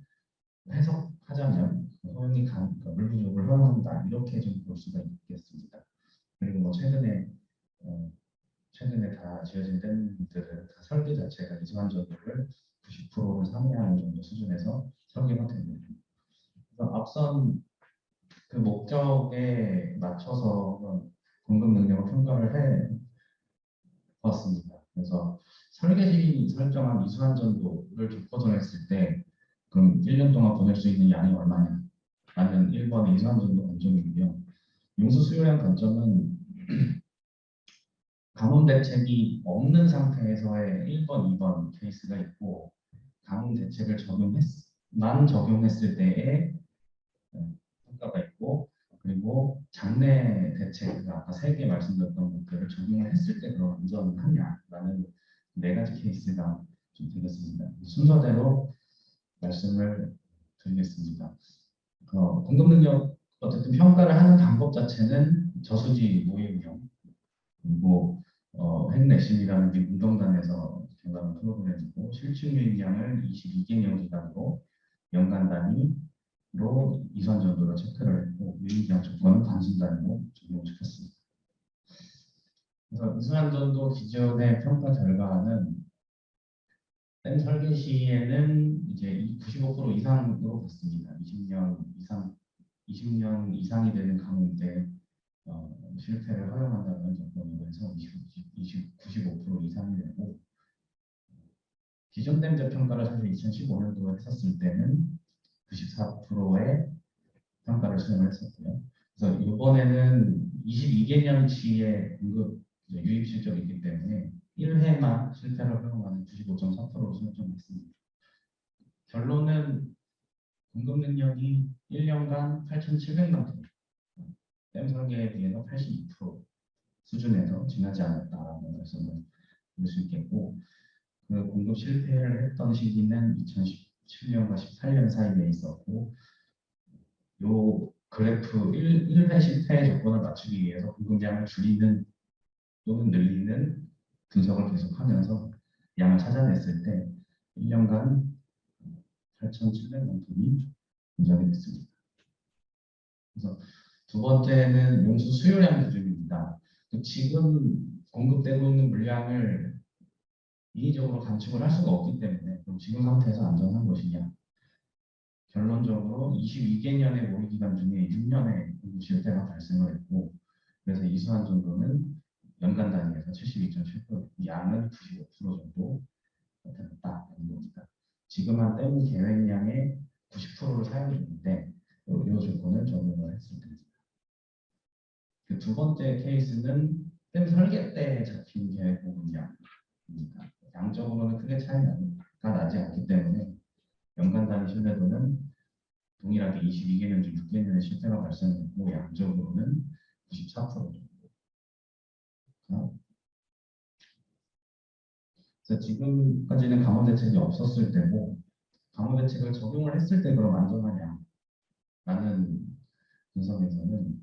해석하자면 허용이 그러니까 물 부족을 허용한다, 이렇게 좀 볼 수가 있겠습니다. 그리고 뭐 최근에 다 지어진 댐들은 다 설계 자체가 이수안전도를 90%를 상회하는 정도 수준에서 설계가 됩니다. 그래서 앞선 그 목적에 맞춰서 공급 능력을 평가를 해 보았습니다. 그래서 설계진이 설정한 이수안전도를 조건했을 때, 그럼 1년 동안 보낼 수 있는 양이 얼마냐? 라는 1번의 이수안전도 관점이고요. 용수 수요량 관점은 가뭄 대책이 없는 상태에서의 1번, 2번 케이스가 있고, 가뭄 대책을 적용했을 때의 평가가 있고, 그리고 장내 대책, 아까 3개 말씀드렸던 것들을 적용을 했을 때 그럼 안전하냐라는 4가지 케이스가 좀 되겠습니다. 순서대로 말씀을 드리겠습니다. 공급 능력 어쨌든 평가를 하는 방법 자체는 저수지 모의운영 그리고 핵내심이라는 게 운동단에서 경감한 프로그램이고 실질 유입량을 22개년 기간으로 연간 단위로 이선 정도로 체크를 했고 유입량 조건은 단순 단위로 적용을 시켰습니다. 그래서 이수한 전도 기존의 평가 결과는 댐 설계 시에는 이제 95% 이상으로 봤습니다. 20년 이상이 되는 가뭄때 실패를 허용한다는 조건으로 해서 95% 이상이 되고 기존 댐 재평가를 사실 2015년도에 했었을 때는 94%의 평가를 수행을 했었고요. 그래서 이번에는 22개년치의 공급 유입 실적이 있기 때문에 1회만 실패를 허용하는 95.4%로 설정했습니다. 결론은 공급 능력이 1년간 8,700만 톤, 댐 설계에 비해서 82% 수준에서 지나지 않았다는 말씀을 드릴 수 있겠고, 그 공급 실패를 했던 시기는 2017년과 18년 사이에 있었고, 요 그래프 1회 실패 조건을 맞추기 위해서 공급량을 줄이는 또는 늘리는 분석을 계속하면서 양을 찾아냈을 때 1년간 8,700만 톤이 분석이 됐습니다. 그래서 두 번째는 용수 수요량 기준입니다. 지금 공급되고 있는 물량을 인위적으로 감축을 할 수가 없기 때문에 그럼 지금 상태에서 안전한 것이냐? 결론적으로 22개년의 모의 기간 중에 6년의 공급 실패가 발생을 했고, 그래서 이수한 정도는 연간 단위에서 72.7%, 양은 95% 정도 나타났다는 겁니다. 지금 한 댐 계획량의 90%를 사용 중인데 이 조건을 적용을 했습니다. 그 두 번째 케이스는 댐 설계 때 잡힌 계획 공급량입니다. 양적으로는 크게 차이가 나지 않기 때문에 연간 단위 신뢰도는 동일하게 22개년 중 6개년의 실패가 발생했고 양적으로는 94% 정도. 그래서 지금까지는 감원 대책이 없었을 때고 감원 대책을 적용을 했을 때 그럼 안전하냐라는 분석에서는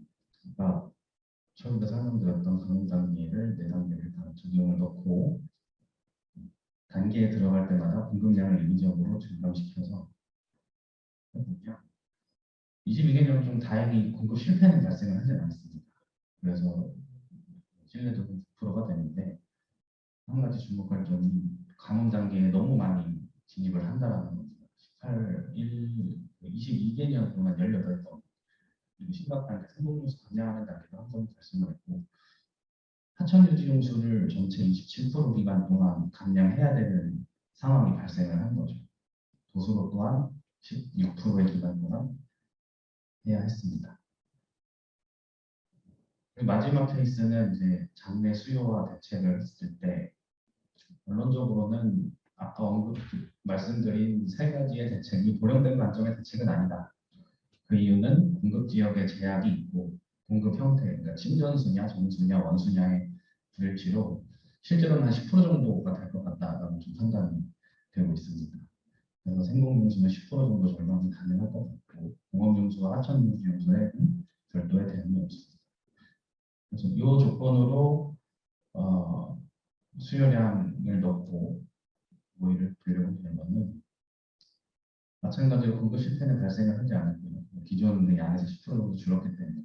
아까 처음에 설명드렸던 감원 단계를 4단계를 다 적용을 넣고 단계에 들어갈 때마다 공급량을 인위적으로 증감시켜서 해보면 22개년 중 다행히 공급 실패는 발생을 하지 않았습니다. 그래서 신뢰도는 9%가 되는데 한 가지 주목할 점이 감원 단계에 너무 많이 진입을 한다라는 겁니다. 22개년 동안 18번 그리고 심각한 생동용수 감량하는 단계도 한 번 발생을 했고 하천유지용수를 전체 27% 기간 동안 감량해야 되는 상황이 발생을 한 거죠. 도수로 또한 16%의 기간 동안 해야 했습니다. 그리고 마지막 케이스는 이제 장내 수요와 대책을 했을 때 결론적으로는 아까 말씀드린 3가지의 대책이 고령된 관점의 대책은 아니다. 그 이유는 공급 지역에 제약이 있고 공급 형태, 그러니까 침전수냐, 정수냐, 원수냐의 불일치로 실제로는 한 10% 정도가 될 것 같다라고 좀 판단이 되고 있습니다. 그래서 생공용수는 10% 정도 절감이 가능할 것 같고 공업용수와 하천용수에는 별도의 대응이 없습니다. 그래서 이 조건으로 수요량을 넣고 모의를 분류하는 결과는 마찬가지로 공급 실패는 발생을 하지 않았고요. 기존의 양에서 10% 정도 줄었기 때문에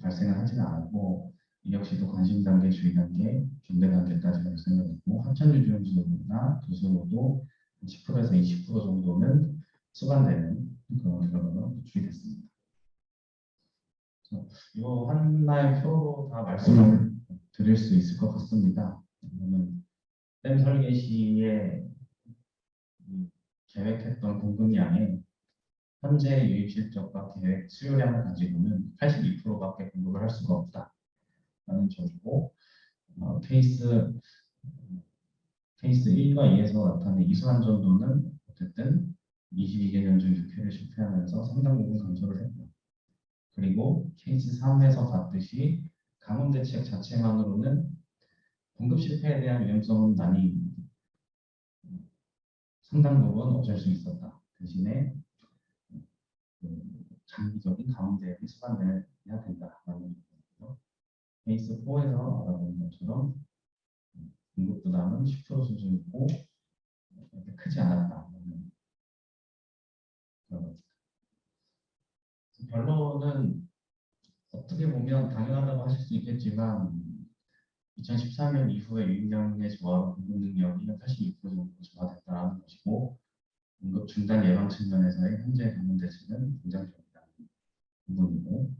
발생을 하지는 않았고 이 역시도 관심 단계, 주의 단계, 준비 단계까지 발생을 했고 하천유지용수나 도수로도 10%에서 20% 정도는 수반되는 그런 결과가 도출됐습니다. 이 하나의 표로 다 말씀을 드릴 수 있을 것 같습니다. 그러면 댐 설계 시에 계획했던 공급량의 현재 유입 실적과 계획 수요량을 가지고는 82%밖에 공급을 할 수가 없다라는 점이고 케이스 1과 2에서 나타낸 이수한 정도는 어쨌든 22개년 중 6회를 실패하면서 상당 부분 감소를 했고 그리고 케이스 3에서 봤듯이 감원 대책 자체만으로는 공급 실패에 대한 위험성은 많이 상당 부분 어쩔 수 있었다. 대신에 장기적인 감원 대책이 수반돼야 된다라는 거죠. 케이스 4에서 알아본 것처럼 공급 부담은 10% 수준이고 크지 않았다. 결론은 어떻게 보면 당연하다고 하실 수 있겠지만 2014년 이후에 유인량의 저하 공급 능력이 82% 정도 저하됐다는 것이고 공급 중단 예방 측면에서의 현재 감원 대책은 긍정적이라는 부분이고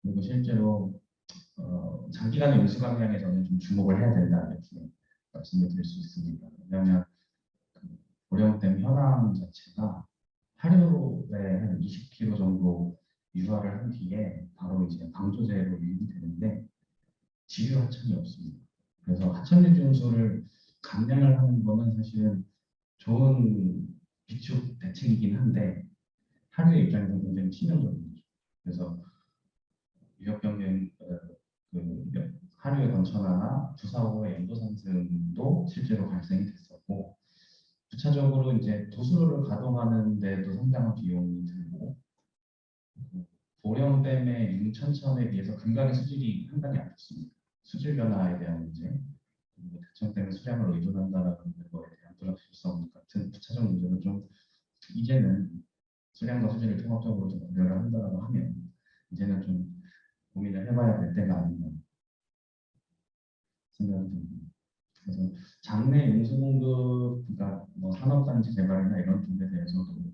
그리고 실제로 장기간의 운수 감량에 저는 좀 주목을 해야 된다 이렇게 말씀을 드릴 수 있습니다. 왜냐하면 고령댐 현황 자체가 하루에 한 20km 정도 유화를 한 뒤에 바로 이제 방조제로 유입이 되는데 지류 하천이 없습니다. 그래서 하천 유준수를 감량을 하는 거는 사실은 좋은 비축 대책이긴 한데 하류의 입장에서 굉장히 치명적인 거죠. 그래서 유역병행 하류의 건천화나 주사후의 연도 상승도 실제로 발생이 됐었고 부차적으로 이제 도수로를 가동하는 데도 상당한 비용이 들고 보령댐의 융천천에 비해서 금강의 수질이 상당히 안 좋습니다. 수질 변화에 대한 문제, 그리고 대청댐의 수량을 의존한다는 거에 대한 불확실성 같은 부차적 문제는 좀 이제는 수량과 수질을 통합적으로 좀 고려를 한다고 하면 이제는 좀 고민을 해봐야 될 때가 아닌가 생각이 듭니다. 그래서 장내 용수 공급, 그러니까 뭐 산업단지 개발이나 이런 쪽에 대해서도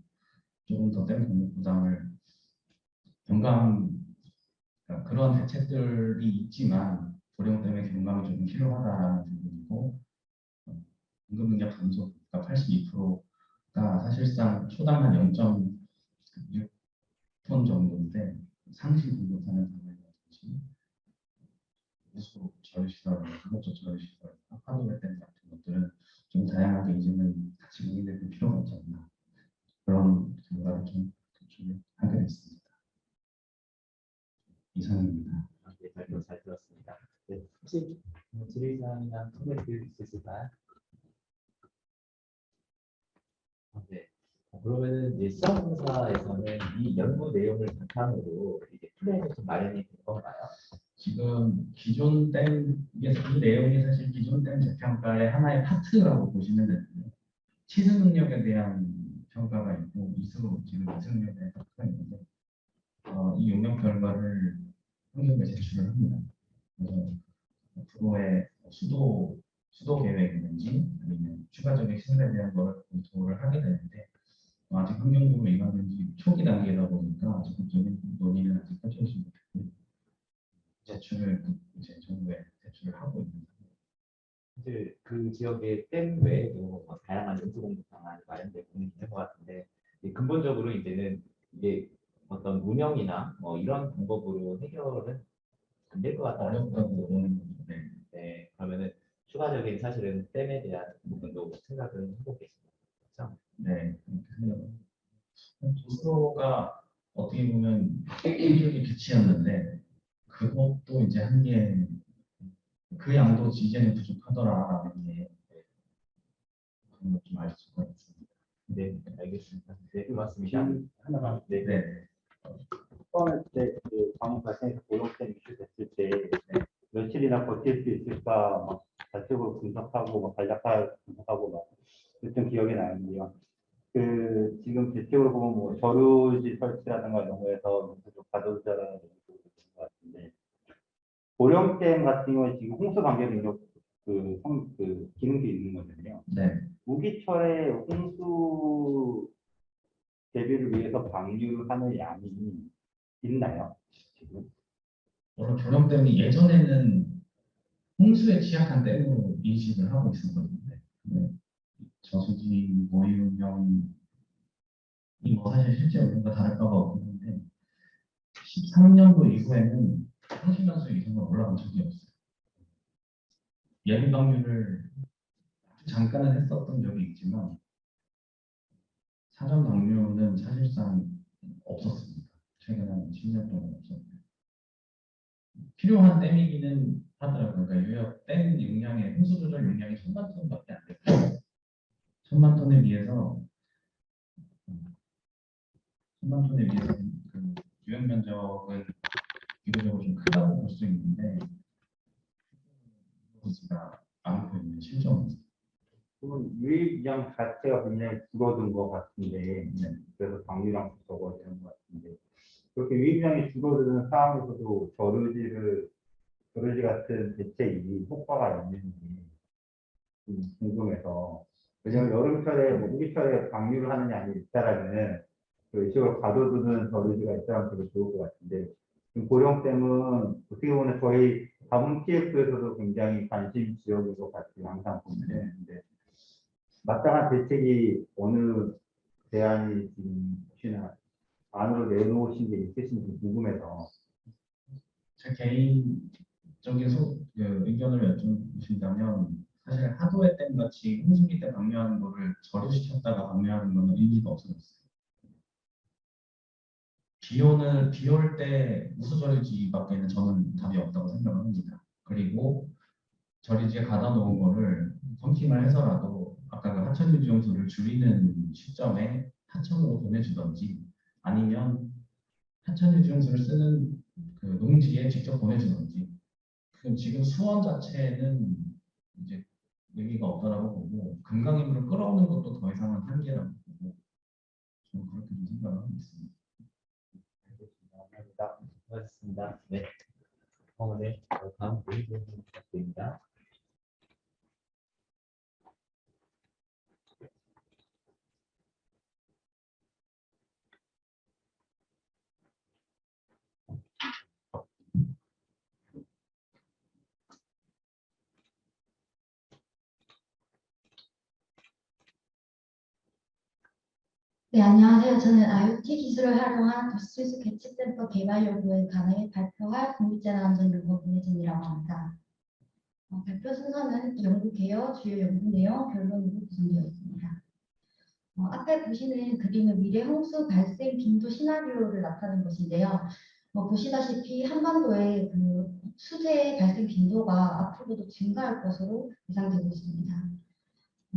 조금 더 댐 공급 부담을 그러니까 그런 대책들이 있지만 고령 때문에 경감이 조금 필요하다라는 부분이고 공급 능력 감소가 82%가 사실상 초당 한 0.6톤 정도인데 상시 공급하는 단위라든지 우수 저유시설, 한국적 저유시설, 파도배댐 같은 것들은 좀 다양하게 이제는 같이 논의될 필요가 있지 않나 그런 결과를 좀 하게 됐습니다. 이상입니다. 네, 잘 들었습니다. 네, 혹시 질의사항이나 코멘트 있으실까요? 네. 그러면은 이제 시험공사에서는 이 연구 내용을 바탕으로 이제 플랜이 좀 마련이 된 건가요? 지금 기존 댐, 이 내용이 사실 기존 댐 재평가의 하나의 파트라고 보시면 되는데 치수 능력에 대한 평가가 있고 이수 능력에 대한 평가가 있는데 이 용역 결과를 환경부에 제출을 합니다. 그래서 앞으로의 수도 계획이든지 아니면 추가적인 시설에 대한 걸 검토를 하게 되는데 아직 환경부로 이관된지 초기 단계다 보니까 적극적인 논의는 아직 펼쳐지지 못했고 제출을 이제 정부에 제출을 하고 있는 상황입니다. 이제 그 지역의 댐 외에도 뭐 다양한 연수 공급 방안이 마련되고 있는 것 같은데 근본적으로 이제는 이게 어떤 운영이나 뭐 이런 방법으로 해결은 안 될 것 같다는 어렵다고 보는 거죠. 네. 네, 그러면은 추가적인 사실은 댐에 대한 부분도 생각을 하고 계십니다. 그렇죠? 네, 그렇게 생각합니다. 스스로가 어떻게 보면 일종의 빛이었는데 그것도 이제 한계 그 양도 이제는 부족하더라라는 게 그런 걸좀 알 수가 있습니다. 네, 알겠습니다. 네, 고맙습니다. 질문 하나만. 네, 네, 처음에 때그 방문 발생해서 고령댐 이슈 됐을 때 며칠이나 버틸 수 있을까 막 자체적으로 분석하고 막 간략하게 분석하고 막 그랬던 기억이 나는데요. 그 지금 대체적으로 보면 뭐 저류지 설치라든가 이런 거에서 좀 가도자라는 것 같은데 고령댐 같은 경우에 지금 홍수 방제 능력 그 기능도 있는 거잖아요. 네. 우기철에 홍수 대비를 위해서 방류를 하는 양이 있나요? 지금? 물론 조령댐이 예전에는 홍수에 취약한 댐으로 인식을 하고 있었거든요. 네. 저수지 모유용이 뭐 사실 실제 운영과 다를 바가 없긴 한데 13년도 이후에는 30만 수 이상으로 올라간 적이 없어요. 예비 방류를 잠깐은 했었던 적이 있지만 사전 방류는 사실상 없었습니다. 최근 한 10년 동안 없었고요. 필요한 댐이기는 하더라고요. 그러니까 유역 댐 용량의 홍수 조절 용량이 1000만 톤밖에 안 되고 1000만 톤에 비해서 1000만 톤에 비해서 그 유역 면적은 비교적으로 좀 크다고 볼 수 있는데 지가 많고 있는 실정입니다. 그러면 유입량 자체가 굉장히 줄어든 것 같은데, 그래서 방류량도 적어지는 것 같은데, 그렇게 유입량이 줄어드는 상황에서도 저르지 같은 대책이 효과가 있는지 좀 궁금해서, 왜냐면 여름철에, 뭐 우기철에 방류를 하느냐 아니냐에 따라서는 그 이쪽으로 가둬두는 저르지가 있다면 되게 좋을 것 같은데, 지금 고령댐은 어떻게 보면 저희 다문 PF에서도 굉장히 관심 지역인 것 같아요. 항상 보면은. 근데 마땅한 대책이 어느 대안이 지금 혹시나 안으로 내놓으신 게 있으신지 궁금해서. 제 개인적인 의견을 여쭤보신다면 사실 하도해 댐 같이 홍수기 때 방류하는 거를 저류시켰다가 방류하는 거는 의미가 없어졌어요. 비 올 때 우수저류지밖에는 저는 답이 없다고 생각을 합니다. 그리고 저류지에 가다 놓은 거를 펌핑을 해서라도 아까 그 하천 유지용수를 줄이는 시점에 하천으로 보내주던지 아니면 하천 유지용수를 쓰는 그 농지에 직접 보내주던지. 그럼 지금 수원 자체는 이제 의미가 없다라고 보고 금강임으로 끌어오는 것도 더 이상은 한계라고 보고 저는 그렇게 좀 생각을 하고 있습니다. 감사합니다. 수고하셨습니다. 네. 네. 다음 모의고사 부탁드립니다. 네, 안녕하세요. 저는 IoT 기술을 활용한 도시철수 계측센터 개발 여부에 관해 발표할 국립재난안전연구원 문혜진이라고 합니다. 발표 순서는 연구 개요, 주요 연구 내용, 결론으로 구성되어 있습니다. 앞에 보시는 그림은 미래 홍수 발생 빈도 시나리오를 나타낸 것인데요. 보시다시피 한반도의 그 수재 발생 빈도가 앞으로도 증가할 것으로 예상되고 있습니다.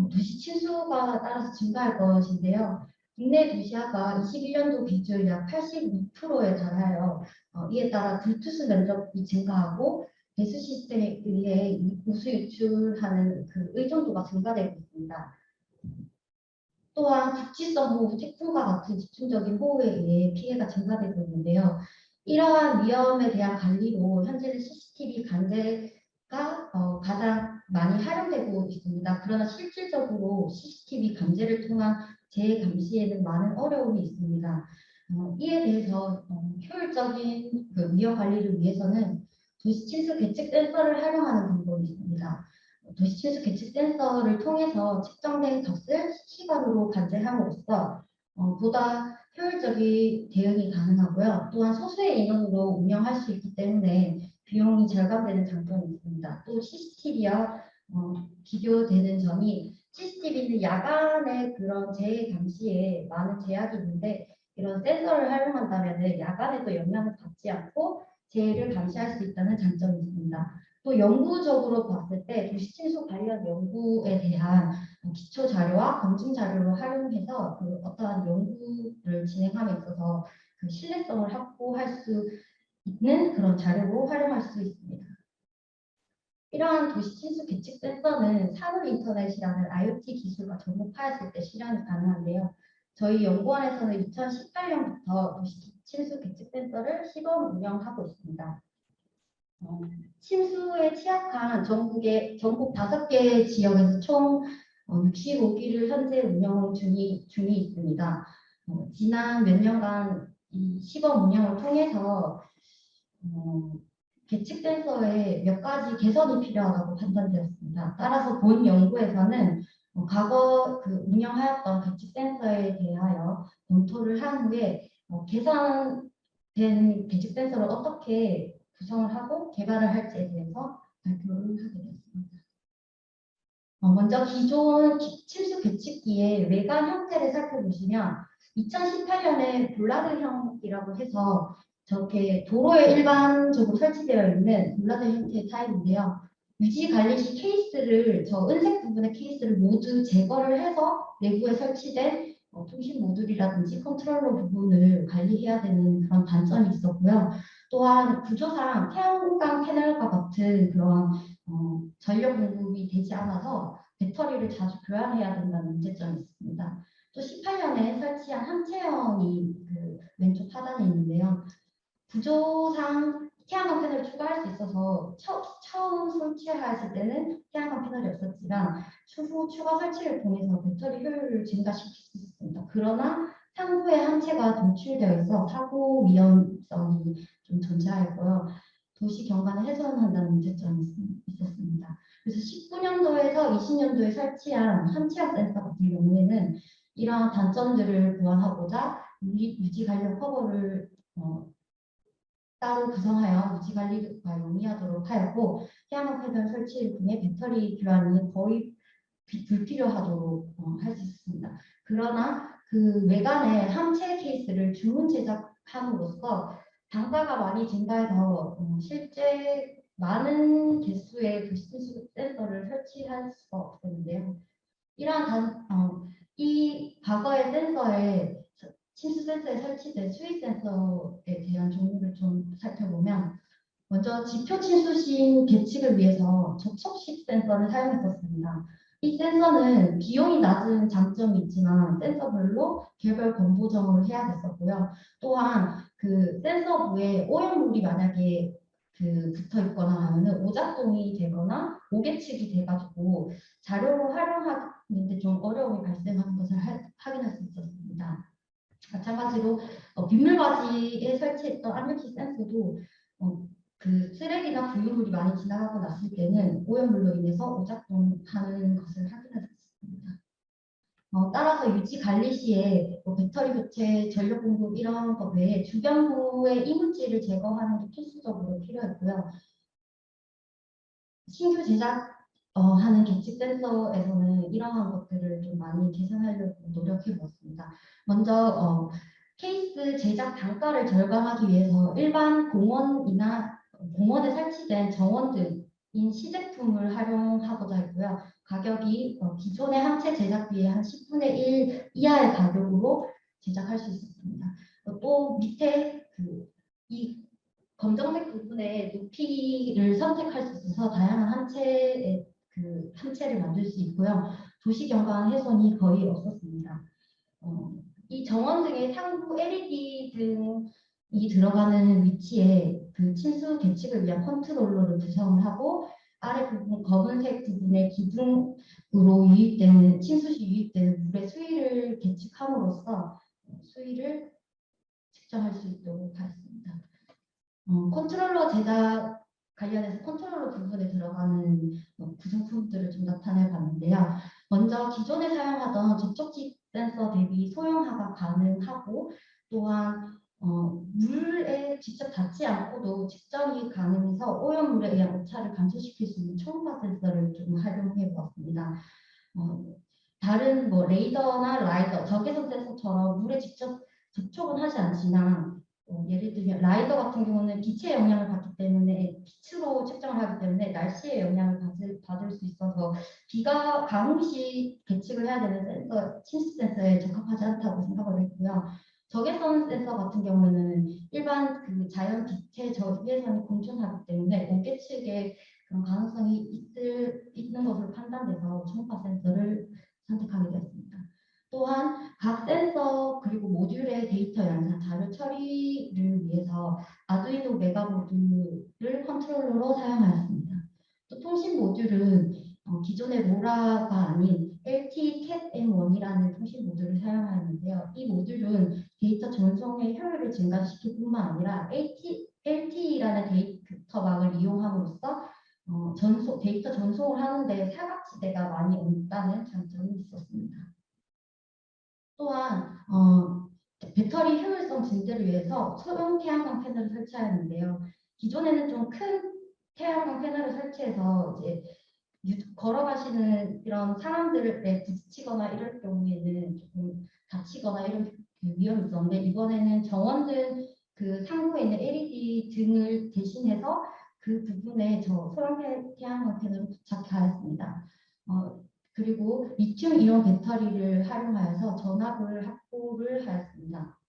도시 침수가 따라서 증가할 것인데요. 국내 도시화가 21년도 기준 약 82%에 달하여 이에 따라 불투수 면적이 증가하고 배수 시스템에 의해 우수 유출하는 그 의존도가 증가되고 있습니다. 또한 국지성 호우, 태풍과 같은 집중적인 호우에 의해 피해가 증가되고 있는데요. 이러한 위험에 대한 관리로 현재는 CCTV 감지가 가장 많이 활용되고 있습니다. 그러나 실질적으로 CCTV 감지를 통한 재해 감시에는 많은 어려움이 있습니다. 이에 대해서 효율적인 그 위험 관리를 위해서는 도시 침수 계측 센서를 활용하는 방법이 있습니다. 도시 침수 계측 센서를 통해서 측정된 값을 실시간으로 관제함으로써 보다 효율적인 대응이 가능하고요. 또한 소수의 인원으로 운영할 수 있기 때문에 비용이 절감되는 장점이 있습니다. 또 CCTV와 비교되는 점이 CCTV는 야간에 그런 재해 감시에 많은 제약이 있는데 이런 센서를 활용한다면 야간에도 영향을 받지 않고 재해를 감시할 수 있다는 장점이 있습니다. 또 연구적으로 봤을 때 도시침수 관련 연구에 대한 기초 자료와 검증 자료를 활용해서 그 어떠한 연구를 진행함에 있어서 그 신뢰성을 확보할 수 있는 그런 자료로 활용할 수 있습니다. 이러한 도시침수 계측 센서는 산업 인터넷이라는 IoT 기술과 접목하였을 때 실현이 가능한데요. 저희 연구원에서는 2018년부터 도시침수 계측 센서를 시범 운영하고 있습니다. 침수에 취약한 전국 5개 지역에서 총 65기를 현재 운영 중이 있습니다. 지난 몇 년간 이 시범 운영을 통해서 계측 센서에 몇 가지 개선이 필요하다고 판단되었습니다. 따라서 본 연구에서는 과거 그 운영하였던 계측 센서에 대하여 검토를 한 후에 개선된 계측 센서를 어떻게 구성을 하고 개발을 할지에 대해서 발표를 하게 되었습니다. 먼저 기존 침수 규칙기의 외관 형태를 살펴보시면 2018년에 볼라드형이라고 해서 저렇게 도로에 일반적으로 설치되어 있는 볼라드 형태의 타입인데요. 유지 관리 시 케이스를 저 은색 부분의 케이스를 모두 제거를 해서 내부에 설치된 통신 모듈이라든지 컨트롤러 부분을 관리해야 되는 그런 단점이 있었고요. 또한 구조상 태양광 패널과 같은 그런 전력 공급이 되지 않아서 배터리를 자주 교환해야 된다는 문제점이 있습니다. 또 18년에 설치한 함체형이 그 왼쪽 하단에 있는데요. 구조상 태양광 패널을 추가할 수 있어서 처음 설치했을 때는 태양광 패널이 없었지만 추후 추가 설치를 통해서 배터리 효율을 증가시킬 수 있습니다. 그러나 상부에 함체가 동출되어 있어 사고 위험성이 좀 존재하였고요. 도시 경관을 훼손한다는 문제점이 있었습니다. 그래서 19년도에서 20년도에 설치한 함체형 센서 같은 경우에는 이러한 단점들을 보완하고자 유지 관련 커버를 따로 구성하여 유지 관리가 용이하도록 하였고 태양광 패널 설치를 통해 배터리 교환이 거의 불필요하도록 할 수 있습니다. 그러나 그 외관에 함체 케이스를 주문 제작함으로써 단가가 많이 증가해서 실제 많은 개수의 불신수 센서를 설치할 수가 없었는데요. 이 과거의 센서에 침수 센서에 설치된 수위 센서에 대한 종류를 좀 살펴보면 먼저 지표 침수신 계측을 위해서 접촉식 센서를 사용했었습니다. 이 센서는 비용이 낮은 장점이 있지만 센서별로 개별 건보정을 해야 됐었고요. 또한 그 센서부에 오염물이 만약에 붙어 있거나 하면은 오작동이 되거나 오개측이 돼가지고 자료로 활용하는데 좀 어려움이 발생하는 것을 확인할 수 있었습니다. 마찬가지로 빗물바지에 설치했던 압력키 센서도 그 쓰레기나 부유물이 많이 지나가고 났을 때는 오염물로 인해서 오작동하는 것을 확인할 수 있습니다. 따라서 유지 관리 시에 배터리 교체, 전력 공급 이런 것 외에 주변부의 이물질을 제거하는 게 필수적으로 필요했고요. 신규 제작하는 계측 센서에서는 이러한 것들을 좀 많이 개선하려고 노력해 보았습니다. 먼저 케이스 제작 단가를 절감하기 위해서 일반 공원에 설치된 정원등인 시제품을 활용하고자 했고요. 가격이 기존의 함체 제작비의 한 10분의 1 이하의 가격으로 제작할 수 있었습니다. 또 밑에 이 검정색 부분의 높이를 선택할 수 있어서 다양한 함체를 만들 수 있고요. 도시 경관 훼손이 거의 없었습니다. 이 정원등의 상부 LED 등이 들어가는 위치에 그 침수 계측을 위한 컨트롤러를 구성을 하고 아래 부분 검은색 부분의 기둥으로 유입되는 침수 시 유입되는 물의 수위를 계측함으로써 수위를 측정할 수 있도록 하였습니다. 컨트롤러 제작 관련해서 컨트롤러 부분에 들어가는 구성품들을 좀 나타내 봤는데요. 먼저 기존에 사용하던 접촉식 센서 대비 소형화가 가능하고 또한 물에 직접 닿지 않고도 측정이 가능해서 오염물에 의한 오차를 감소시킬 수 있는 초음파 센서를 좀 활용해 보았습니다. 다른 레이더나 라이더, 적외선 센서처럼 물에 직접 접촉은 하지 않지만 예를 들면 라이더 같은 경우는 빛의 영향을 받기 때문에 빛으로 측정을 하기 때문에 날씨의 영향을 받을 수 있어서 비가 가뭄 시 계측을 해야 되는 센서, 침수 센서에 적합하지 않다고 생각을 했고요. 적외선 센서 같은 경우는 일반 자연 빛의 적외선이 공존하기 때문에 오개측의 그런 가능성이 있는 것으로 판단돼서 초음파 센서를 선택하게 되었습니다. 또한 각 센서 그리고 모듈의 데이터 양산, 자료 처리를 위해서 아두이노 메가 모듈을 컨트롤러로 사용하였습니다. 또 통신 모듈은 기존의 로라가 아닌 LT-CAT-M1이라는 통신 모듈을 사용하였는데요. 이 모듈은 데이터 전송의 효율을 증가시킬 뿐만 아니라 LTE라는 데이터망을 이용함으로써 데이터 전송을 하는데 사각지대가 많이 없다는 장점이 있었습니다. 또한 배터리 효율성 증대를 위해서 소형 태양광 패널을 설치하였는데요. 기존에는 좀 큰 태양광 패널을 설치해서 이제 걸어가시는 이런 사람들에 부딪히거나 이럴 경우에는 조금 다치거나 이런 위험이 있었는데 이번에는 정원등 그 상부에 있는 LED 등을 대신해서 그 부분에 저 소형 태양광 패널을 부착하였습니다. 그리고 리튬 이온 배터리를 활용하여서 전압을 확보를 하였습니다.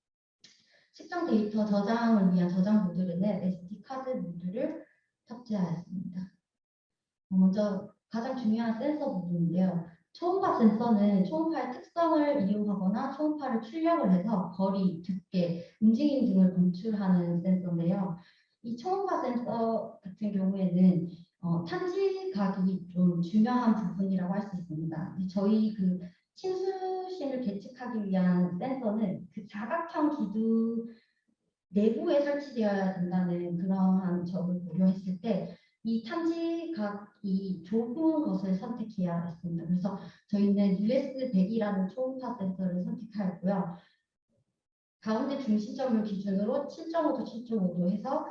측정 데이터 저장을 위한 저장 모듈에는 SD 카드 모듈을 탑재하였습니다. 먼저 가장 중요한 센서 부분인데요. 초음파 센서는 초음파의 특성을 이용하거나 초음파를 출력을 해서 거리, 두께, 움직임 등을 검출하는 센서인데요. 이 초음파 센서 같은 경우에는 탄지각이 좀 중요한 부분이라고 할 수 있습니다. 저희 그 침수심을 계측하기 위한 센서는 그 사각형 기둥 내부에 설치되어야 된다는 그러한 점을 고려했을 때 이 탐지각이 좁은 것을 선택해야 했습니다. 그래서 저희는 US100이라는 초음파 센서를 선택하였고요. 가운데 중심점을 기준으로 7.5도, 7.5도 해서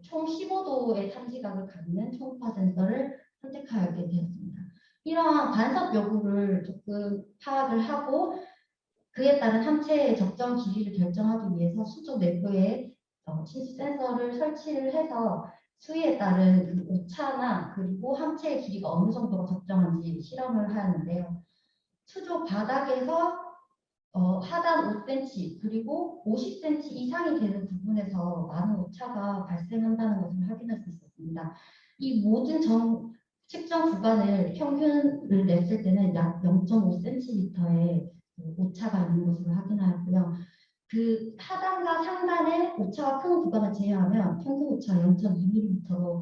총 15도의 탐지각을 갖는 초음파 센서를 선택하게 되었습니다. 이러한 간섭 여부를 조금 파악을 하고 그에 따른 함체의 적정 길이를 결정하기 위해서 수조 내부에 침수 센서를 설치를 해서 수위에 따른 그 오차나 그리고 함체의 길이가 어느 정도가 적정한지 실험을 하였는데요. 수조 바닥에서 하단 5cm 그리고 50cm 이상이 되는 부분에서 많은 오차가 발생한다는 것을 확인할 수 있었습니다. 이 모든 측정 구간을 평균을 냈을 때는 약 0.5cm의 오차가 있는 것으로 확인하였고요. 그 하단과 상단의 오차가 큰 구간을 제외하면 평균 오차 0.2mm로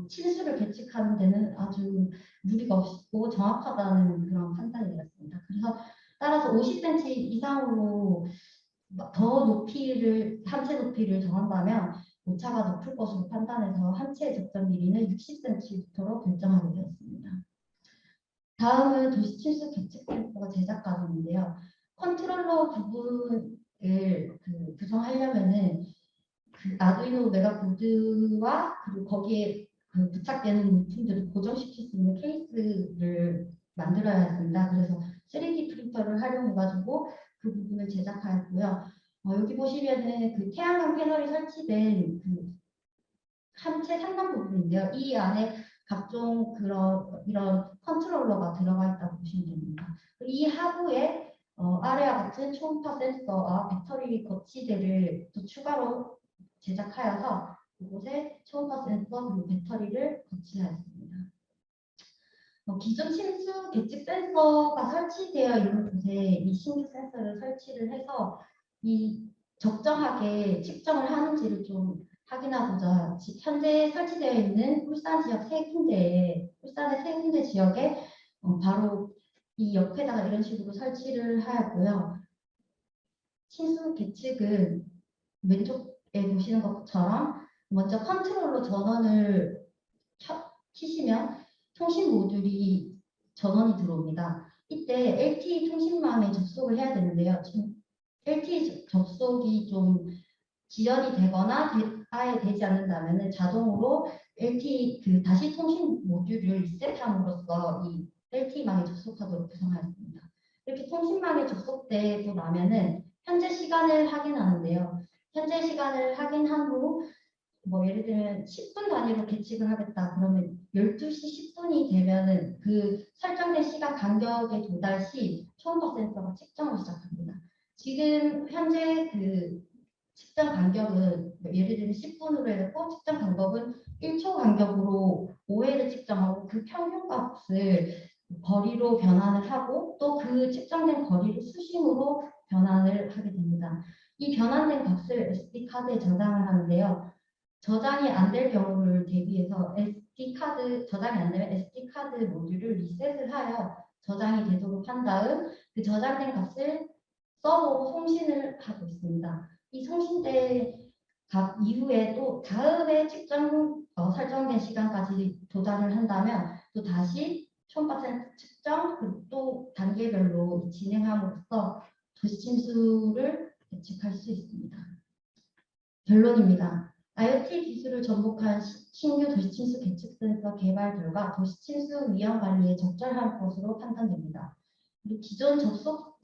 침수를 계측하는 데는 아주 무리가 없고 정확하다는 그런 판단이 되었습니다. 그래서 따라서 50cm 이상으로 더 함체 높이를 정한다면 오차가 높을 것으로 판단해서 함체의 적정 길이는 60cm로 결정하게 되었습니다. 다음은 도시 침수 계측 센서가 제작 과정인데요. 컨트롤러 부분을 구성하려면은 그 아두이노 메가 보드와 그리고 거기에 부착되는 물품들을 고정시킬 수 있는 케이스를 만들어야 했습니다. 그래서 3D 프린터를 활용해가지고 그 부분을 제작하였고요. 여기 보시면은 그 태양광 패널이 설치된 그 함체 상단 부분인데요. 이 안에 각종 이런 컨트롤러가 들어가 있다고 보시면 됩니다. 이 하부에 아래와 같은 초음파 센서와 배터리 거치대를 또 추가로 제작하여서 이곳에 초음파 센서 그리고 배터리를 거치하였습니다. 기존 침수 계측 센서가 설치되어 있는 곳에 이 신규 센서를 설치를 해서 이 적정하게 측정을 하는지를 좀 확인하고자 현재 설치되어 있는 울산 지역 울산의 세 군데 지역에 바로 이 옆에다가 이런 식으로 설치를 하였고요. 침수 계측은 왼쪽에 보시는 것처럼 먼저 컨트롤러 전원을 키시면 통신 모듈이 전원이 들어옵니다. 이때 LTE 통신망에 접속을 해야 되는데요. 지금 LTE 접속이 좀 지연이 되거나 아예 되지 않는다면 자동으로 LTE 다시 통신 모듈을 리셋함으로써 이 LTE망에 접속하도록 구성하였습니다. 이렇게 통신망에 접속되고 나면은 현재 시간을 확인하는데요. 현재 시간을 확인한 후 예를 들면 10분 단위로 계측을 하겠다. 그러면 12시 10분이 되면은 그 설정된 시간 간격에 도달 시 초음파 센서가 측정을 시작합니다. 지금 현재 그 측정 간격은 예를 들면 10분으로 해서 측정 간격은 1초 간격으로 5회를 측정하고 그 평균 값을 거리로 변환을 하고 또 그 측정된 거리를 수심으로 변환을 하게 됩니다. 이 변환된 값을 SD 카드에 저장을 하는데요. 저장이 안 될 경우를 대비해서 저장이 안 되면 SD 카드 모듈을 리셋을 하여 저장이 되도록 한 다음 그 저장된 값을 서버로 송신을 하고 있습니다. 이 송신된 값 이후에 또 다음에 설정된 시간까지 도달을 한다면 또 다시 초음파 측정 그리고 또 단계별로 진행함으로써 도시 침수를 예측할 수 있습니다. 결론입니다. IoT 기술을 접목한 신규 도시 침수 계측 센서 개발 결과 도시 침수 위험 관리에 적절한 것으로 판단됩니다. 그리고 기존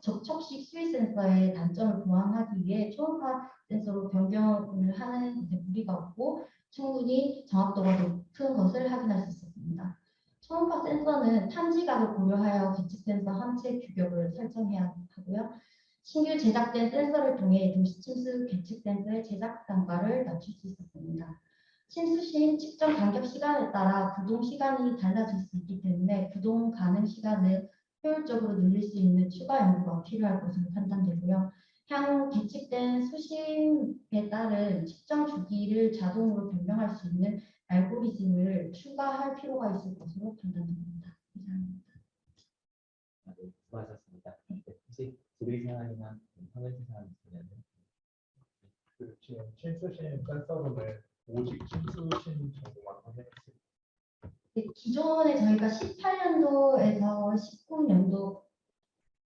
접촉식 수위 센서의 단점을 보완하기 위해 초음파 센서로 변경을 하는 것에 무리가 없고 충분히 정확도가 높은 것을 확인할 수 있었습니다. 초음파 센서는 탐지각을 고려하여 계측 센서 함체 규격을 설정해야 하고요. 신규 제작된 센서를 통해 도시 침수 계측 센서의 제작 단가를 낮출 수 있었습니다. 침수 시 측정 간격 시간에 따라 구동 시간이 달라질 수 있기 때문에 구동 가능 시간을 효율적으로 늘릴 수 있는 추가 연구가 필요할 것으로 판단되고요. 향후 계측된 수심에 따른 측정 주기를 자동으로 변경할 수 있는 알고리즘을 추가할 필요가 있을 것으로 판단됩니다. 이상입니다. 네, 수고하셨습니다. 네, 혹시 지도의 사항이나 컨텐츠 사항 있으면 그 지금 침수신 센서로는 오직 침수신 정도만 확인했습니다. 네, 기존에 저희가 18년도에서 19년도,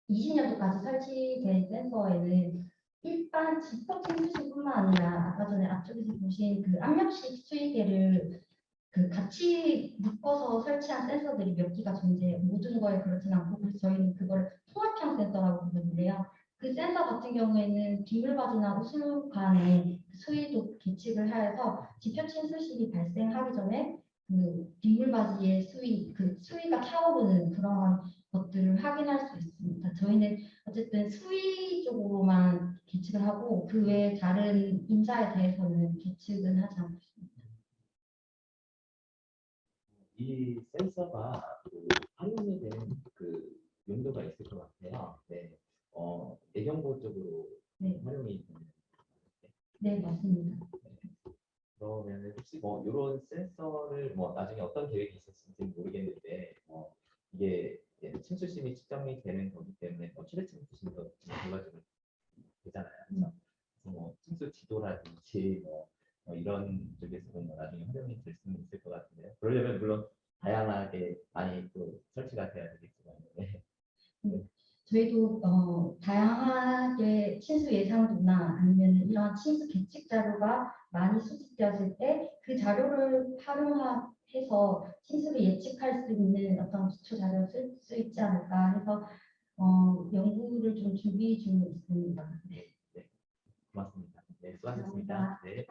20년도까지 설치된 센서에는 일반 지퍼 침수신뿐만 아니라 아까 전에 앞쪽에서 보신 그 압력식 수위계를 그 같이 묶어서 설치한 센서들이 몇 기가 존재해요. 모든 거에 그렇진 않고 그래서 저희는 그걸 통합형 센서라고 부르는데요. 그 센서 같은 경우에는 비물바지나 우수관의 수위도 계측을 해서 지표 침수실이 발생하기 전에 그 비물바지의 수위, 그 수위가 차오르는 그런 것들을 확인할 수 있습니다. 저희는 어쨌든 수위 쪽으로만 계측을 하고 그 외에 다른 임자에 대해서는 계측은 하지 않고 있습니다. 이 센서가 그 활용이 되는 그 용도가 있을 것 같아요. 네, 예경보 쪽으로 네. 활용이 되는. 네, 맞습니다. 그러면 혹시 뭐 이런 센서를 뭐 나중에 어떤 계획이 있었을지 모르겠는데 이게 침수심이 측정이 되는 거기 때문에 최대 침수심도 결과적으로 되잖아요. 그래서 뭐 침수 지도라든지 이런 쪽에서도 뭐 나중에 활용이 될 수는 있을 것 같은데요. 그러려면 물론 다양하게 많이 또 설치가 돼야 되겠지만. 네. 저희도 다양하게 침수 예상도나 아니면 이런 침수 계측 자료가 많이 수집되었을 때 그 자료를 활용해서 침수를 예측할 수 있는 어떤 기초 자료를 쓸 수 있지 않을까 해서 연구를 좀 준비 중에 있습니다. 네, 고맙습니다. 네, 수고하셨습니다. 네.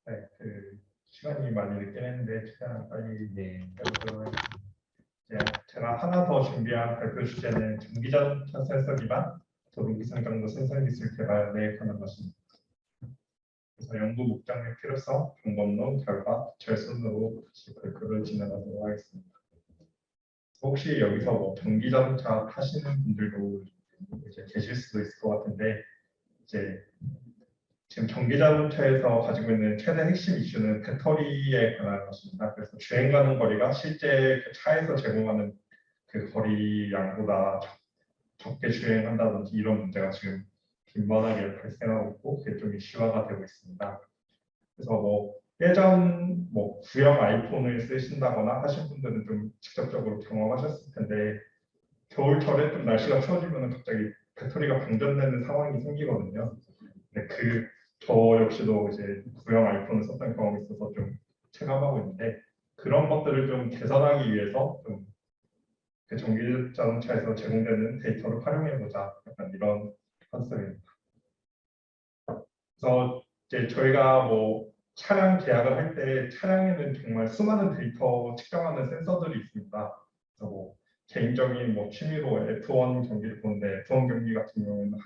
네, 그 시간이 많이 늦긴 했는데 최대한 빨리 네. 해보도록 하겠습니다. 이제 제가 하나 더 준비한 발표 주제는 전기자동차 센서 기반 도로 기상정보 센서 기술 개발에 관한 것입니다. 그래서 연구 목적의 필요성, 방법론, 결과, 절 순으로 발표를 진행하도록 하겠습니다. 혹시 여기서 뭐 전기자동차 타시는 분들도 이제 계실 수도 있을 것 같은데 이제 지금 전기자동차에서 가지고 있는 최대 핵심 이슈는 배터리에 관한 것입니다. 그래서 주행 가는 거리가 실제 그 차에서 제공하는 그 거리량보다 적게 주행한다든지 이런 문제가 지금 빈번하게 발생하고 있고 그게 좀 이슈화가 되고 있습니다. 그래서 뭐 예전 뭐 구형 아이폰을 쓰신다거나 하신 분들은 좀 직접적으로 경험하셨을 텐데 겨울철에 좀 날씨가 추워지면 갑자기 배터리가 방전되는 상황이 생기거든요. 근데 저 역시도 이제 구형 아이폰을 썼던 경험이 있어서 좀 체감하고 있는데 그런 것들을 좀 개선하기 위해서 좀 그 전기 자동차에서 제공되는 데이터를 활용해보자 약간 이런 컨셉입니다. 그래서 이제 저희가 뭐 차량 계약을 할 때 차량에는 정말 수많은 데이터 측정하는 센서들이 있습니다. 그래서 뭐 개인적인 뭐 취미로 F1 경기를 보는데 F1 경기 같은 경우에는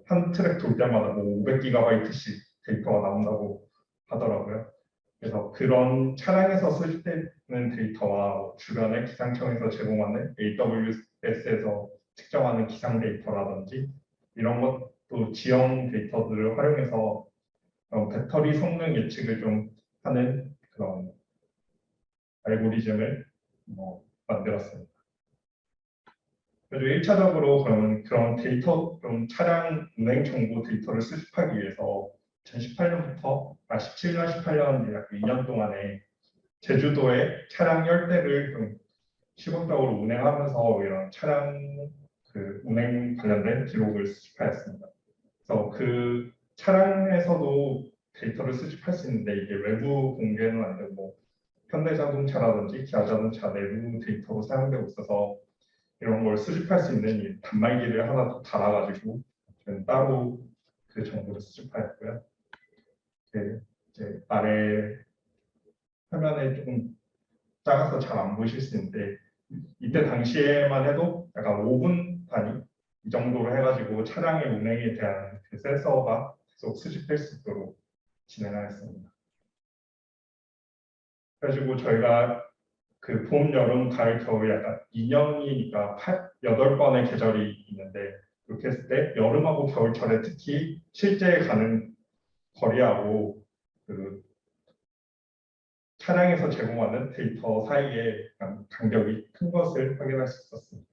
한 트랙 돌 때마다 뭐 500GB씩 데이터가 나온다고 하더라고요. 그래서 그런 차량에서 수집되는 데이터와 주변의 기상청에서 제공하는 AWS에서 측정하는 기상 데이터라든지 이런 것도 지형 데이터들을 활용해서 배터리 성능 예측을 좀 하는 그런 알고리즘을 만들었습니다. 그래서 1차적으로 그런 데이터, 그런 차량 운행 정보 데이터를 수집하기 위해서 2018년부터, 17년, 18년 약 2년 동안에 제주도에 차량 10대를 좀 시범적으로 운행하면서 이런 차량 그 운행 관련된 기록을 수집하였습니다. 그래서 그 차량에서도 데이터를 수집할 수 있는데 이게 외부 공개는 안 되고 현대자동차라든지 기아자동차 내부 데이터로 사용되고 있어서 이런 걸 수집할 수 있는 이 단말기를 하나 더 달아가지고 저는 따로 그 정보를 수집하였고요. 이제 아래 화면에 조금 작아서 잘 안 보이실 수 있는데 이때 당시에만 해도 약간 5분 단위 이 정도로 해가지고 차량의 운행에 대한 그 센서가 계속 수집될 수 있도록 진행하였습니다. 그래가지고 저희가 그 봄, 여름, 가을, 겨울 약간 2년이니까 8번의 계절이 있는데 이렇게 했을 때 여름하고 겨울철에 특히 실제 가는 거리하고 그 차량에서 제공하는 데이터 사이에 간격이 큰 것을 확인할 수 있었습니다.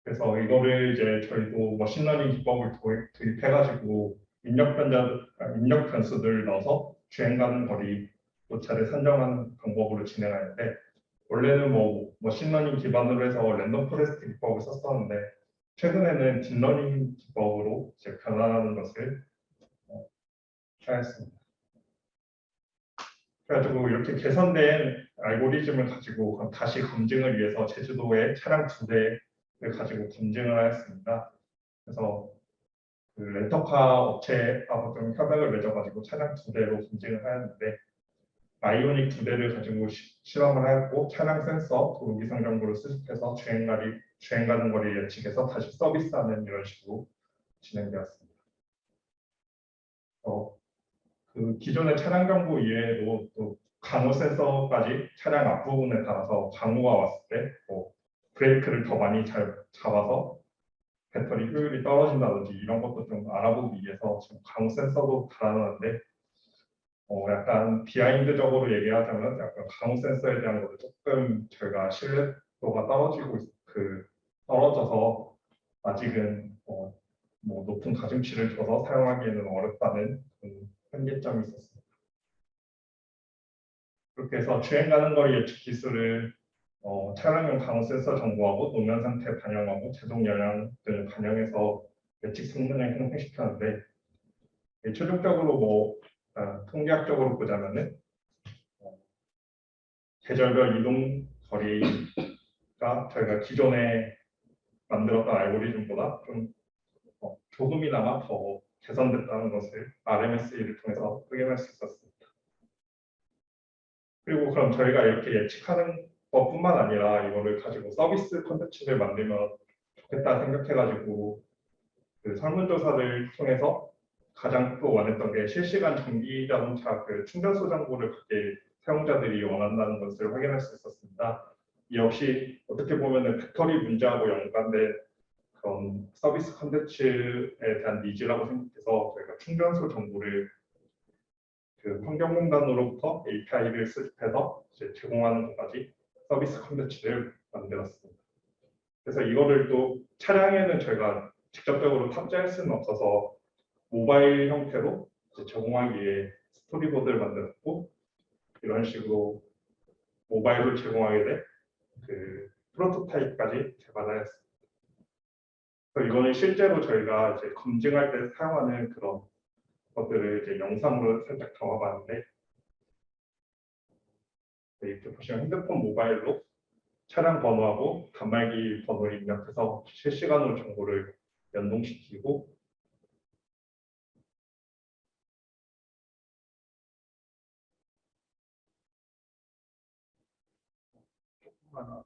그래서 이거를 이제 저희도 머신러닝 기법을 도입해가지고 입력 변수들을 넣어서 주행 가는 거리 오차를 산정하는 방법으로 진행하는데 원래는 뭐 머신러닝 기반으로 해서 랜덤 포레스트 기법을 썼었는데 최근에는 딥러닝 기법으로 이제 변환하는 것을 하였습니다. 그래가지고 이렇게 개선된 알고리즘을 가지고 다시 검증을 위해서 제주도에 차량 2대를 가지고 검증을 하였습니다. 그래서 그 렌터카 업체하고 좀 협약을 맺어가지고 차량 2대로 검증을 하였는데 아이오닉 2대를 가지고 실험을 하였고 차량 센서, 도로기상 정보를 수집해서 주행 가는 거리 예측해서 다시 서비스하는 이런 식으로 진행되었습니다. 그 기존의 차량 정보 이외에도 또 강우 센서까지 차량 앞부분에 달아서 강우가 왔을 때 뭐 브레이크를 더 많이 잘 잡아서 배터리 효율이 떨어진다든지 이런 것도 좀 알아보기 위해서 지금 강우 센서도 달아놨는데 약간 비하인드적으로 얘기하자면 약간 강우 센서에 대한 것도 조금 저희가 신뢰도가 떨어져서 아직은 뭐 높은 가중치를 줘서 사용하기에는 어렵다는 한계점이 있었습니다. 그렇게 해서 주행 가는 거리 예측 기술을 차량용 강우 센서 정보하고 노면 상태 반영하고 제동 영향 등을 반영해서 예측 성능을 향상시켰는데 최종적으로 통계학적으로 보자면은 계절별 이동 거리가 저희가 기존에 만들었던 알고리즘보다 좀 조금이나마 더 개선됐다는 것을 RMSE를 통해서 확인할 수 있었습니다. 그리고 그럼 저희가 이렇게 예측하는 것뿐만 아니라 이거를 가지고 서비스 콘텐츠를 만들면 좋겠다 생각해가지고 그 설문조사를 통해서 가장 또 원했던 게 실시간 전기 자동차 그 충전소 정보를 갖게 사용자들이 원한다는 것을 확인할 수 있었습니다. 이 역시 어떻게 보면 배터리 문제하고 연관된 그런 서비스 콘텐츠에 대한 니즈라고 생각해서 저희가 충전소 정보를 그 환경공단으로부터 API를 수집해서 이제 제공하는 것까지 서비스 콘텐츠를 만들었습니다. 그래서 이거를 또 차량에는 저희가 직접적으로 탑재할 수는 없어서 모바일 형태로 이제 제공하기 위해 스토리보드를 만들었고 이런 식으로 모바일로 제공하게 된 그 프로토타입까지 개발하였습니다. 그래서 이거는 실제로 저희가 이제 검증할 때 사용하는 그런 것들을 이제 영상으로 살짝 담아봤는데 이렇게 보시면 핸드폰 모바일로 차량 번호하고 단말기 번호를 입력해서 실시간으로 정보를 연동시키고 하나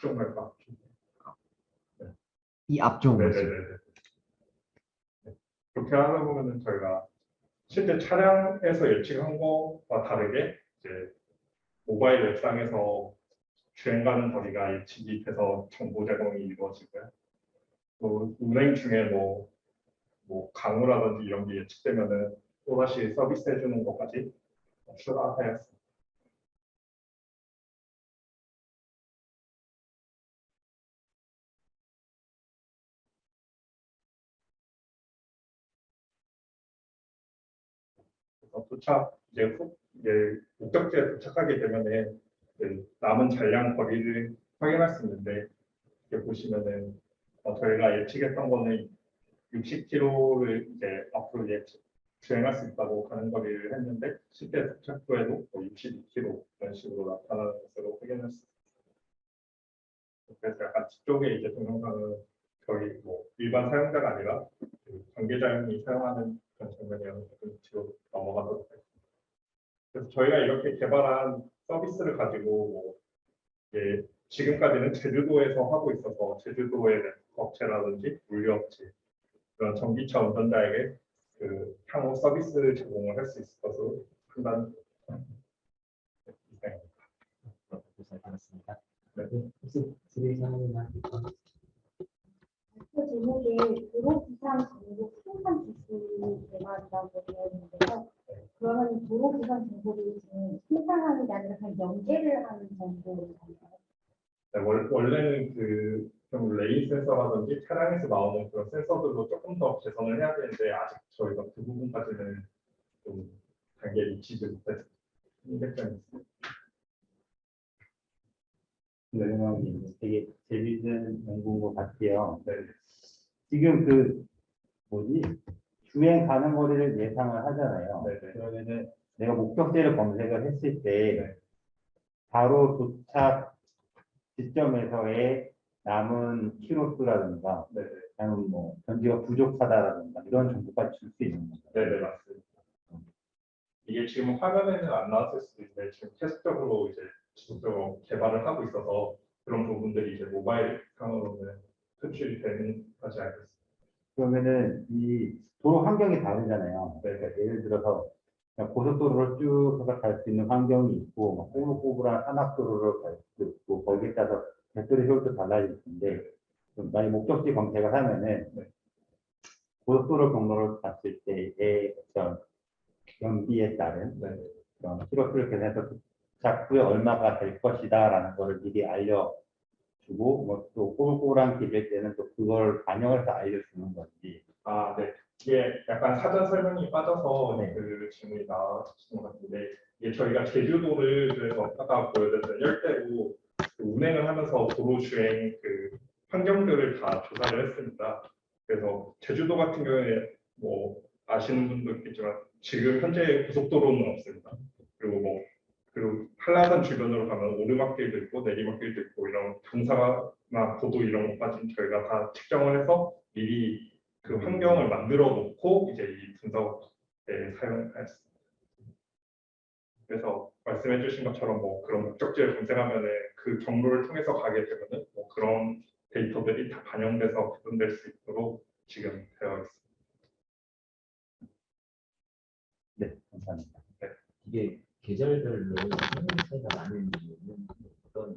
뒤쪽 말까? 이 앞쪽으로. 네네네. 그렇게 하다 보면은 저희가 실제 차량에서 예측한 것과 다르게 이제 모바일 웹상에서 주행 가는 거리가 예측이 돼서 정보 제공이 이루어지고요. 또 운행 중에 뭐 뭐 강우라든지 이런 게 예측되면은 또다시 서비스 해주는 것까지 추가하였습니다. 이제 목적지에 도착하게 되면은 남은 잔량 거리를 확인할 수 있는데, 이렇게 보시면은 저희가 예측했던 거는 60km를 이제 앞으로 주행할 수 있다고 가는 거리를 했는데, 실제 도착부에도 62km 이런 식으로 나타나는 것으로 확인할 수 있습니다. 그래서 약간 뒤쪽에 이제 동영상은 저희 뭐 일반 사용자가 아니라 관계자님이 사용하는 그런 장면이라서 좀 뒤로 넘어가도록 하겠습니다. 그래서 저희가 이렇게 개발한 서비스를 가지고 뭐 지금까지는 제주도에서 하고 있어서 제주도의 업체라든지 물류업체, 그런 전기차 운전자에게 그 향후 서비스 제공을 할 수 있을 것으로 판단입니다. 잘 들었습니다. 네. 혹시 질의사항이나 그 제목에 도로 기상 정보 생산 기술 개발이라고 되어 있는데요. 그러면 도로 기상 정보를 지금 생산하는 게 아니라 그냥 연계를 하는 정보인가요? 네, 원래는 좀 레인 센서라든지 차량에서 나오는 그런 센서들로 조금 더 개선을 해야 되는데, 아직 저희가 그 부분까지는 좀 단계에 미치지 못했습니다. 내용이 되게 재밌는 연구인 것 같아요. 네. 지금 주행 가는 거리를 예상을 하잖아요. 네네. 그러면은 내가 목적지를 검색을 했을 때 네. 바로 도착 지점에서의 남은 키로수라든가, 네네. 아니면 뭐 전지가 부족하다라든가 이런 정보까지 줄 수 있는 건가요? 네네, 맞습니다. 이게 지금 화면에는 안 나왔을 수도 있는데, 지금 계속적으로 이제 지속적으로 개발을 하고 있어서 그런 부분들이 이제 모바일 상으로는 표출이 되는 까지 알고 있습니다. 그러면은 이 도로 환경이 다르잖아요. 그러니까 예를 들어서 그냥 고속도로를 쭉 해서 갈 수 있는 환경이 있고, 막 꼬불꼬불한 산악도로를 갈 수도 있고, 거기에 따라서 배터리 효율도 달라질 텐데, 만약 목적지 검색을 하면은 고속도로 경로를 갔을 때의 어떤 연비에 따른 그런 키로수를 계산해서 도착 후에 얼마가 될 것이다라는 거를 미리 알려주고, 뭐 또 꼬불꼬불한 길일 때는 또 그걸 반영해서 알려주는 건지. 아, 네. 이게 약간 사전 설명이 빠져서 네. 그 질문이 나왔던 것 같은데, 이게 저희가 제주도를 그래서 아까 보여드렸던 열대로 운행을 하면서 도로 주행 그 환경들을 다 조사를 했습니다. 그래서 제주도 같은 경우에 뭐 아시는 분도 있겠지만 지금 현재 고속도로는 없습니다. 그리고 한라산 주변으로 가면 오르막길도 있고 내리막길도 있고 이런 경사나 고도 이런 것까지 저희가 다 측정을 해서 미리 그 환경을 만들어 놓고 이제 이 분석에 사용했습니다. 그래서 말씀해 주신 것처럼 뭐 그런 목적지를 검색하면은 그 경로를 통해서 가게 되면은 뭐 그런 데이터들이 다 반영돼서 구분될 수 있도록 지금 되어 있습니다. 네, 감사합니다. 이게 계절별로 성능 차이가 많은 이유는 어떤?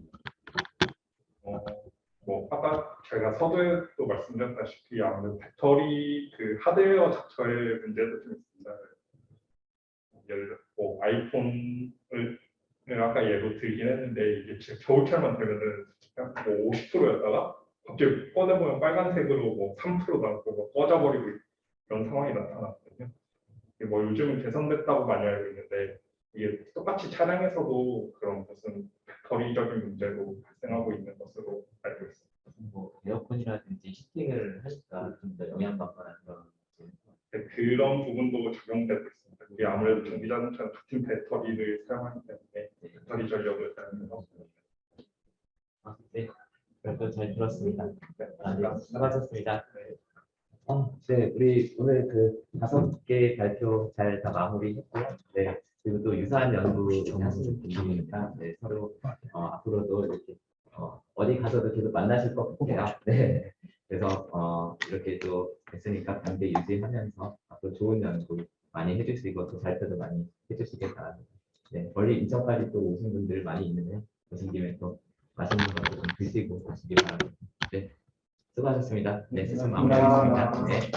뭐 아까 제가 서두에도 말씀드렸다시피 아무래도 배터리 그 하드웨어 자체의 문제도 좀 있습니다. 예를 들어 뭐 아이폰을 아까 예로 들긴 했는데, 이게 지금 겨울철만 되면은 그냥 뭐 50%였다가 갑자기 꺼내보면 빨간색으로 뭐 3% 나오고 뭐 꺼져버리고 이런 상황이 나타났거든요. 이게 뭐 요즘은 개선됐다고 많이 알고 있는데, 이게 똑같이 차량에서도 그런 무슨 배터리적인 문제도 발생하고 있는 것으로 알고 있습니다. 뭐 에어컨이라든지 히팅을 하니까 좀 더 영향받거나 그런 부분도 적용되고 있습니다. 이게 아무래도 전기자동차는 같은 배터리를 사용하기 때문에 배터리 전력을 사용해서. 네, 그래도 잘 들었습니다. 네, 네, 수고하셨습니다. 네, 우리 오늘 그 5개 발표 잘 다 마무리했고요. 네, 그리고 또 유사한 연구 하시는 분들이니까 네, 서로 앞으로도 이렇게 어디 가서도 계속 만나실 것 같아요. 네, 그래서 이렇게 또 됐으니까 관계 유지하면서 앞으로 좋은 연구 많이 해주시고 또 발표도 많이 해주시길 바랍니다. 네, 멀리 인천까지 또 오신 분들 많이 있는데 오신 김에 또 맛있는 것도 좀 드시고 가시길 바랍니다. 네, 수고하셨습니다. 네, 세션 마무리하겠습니다. 네.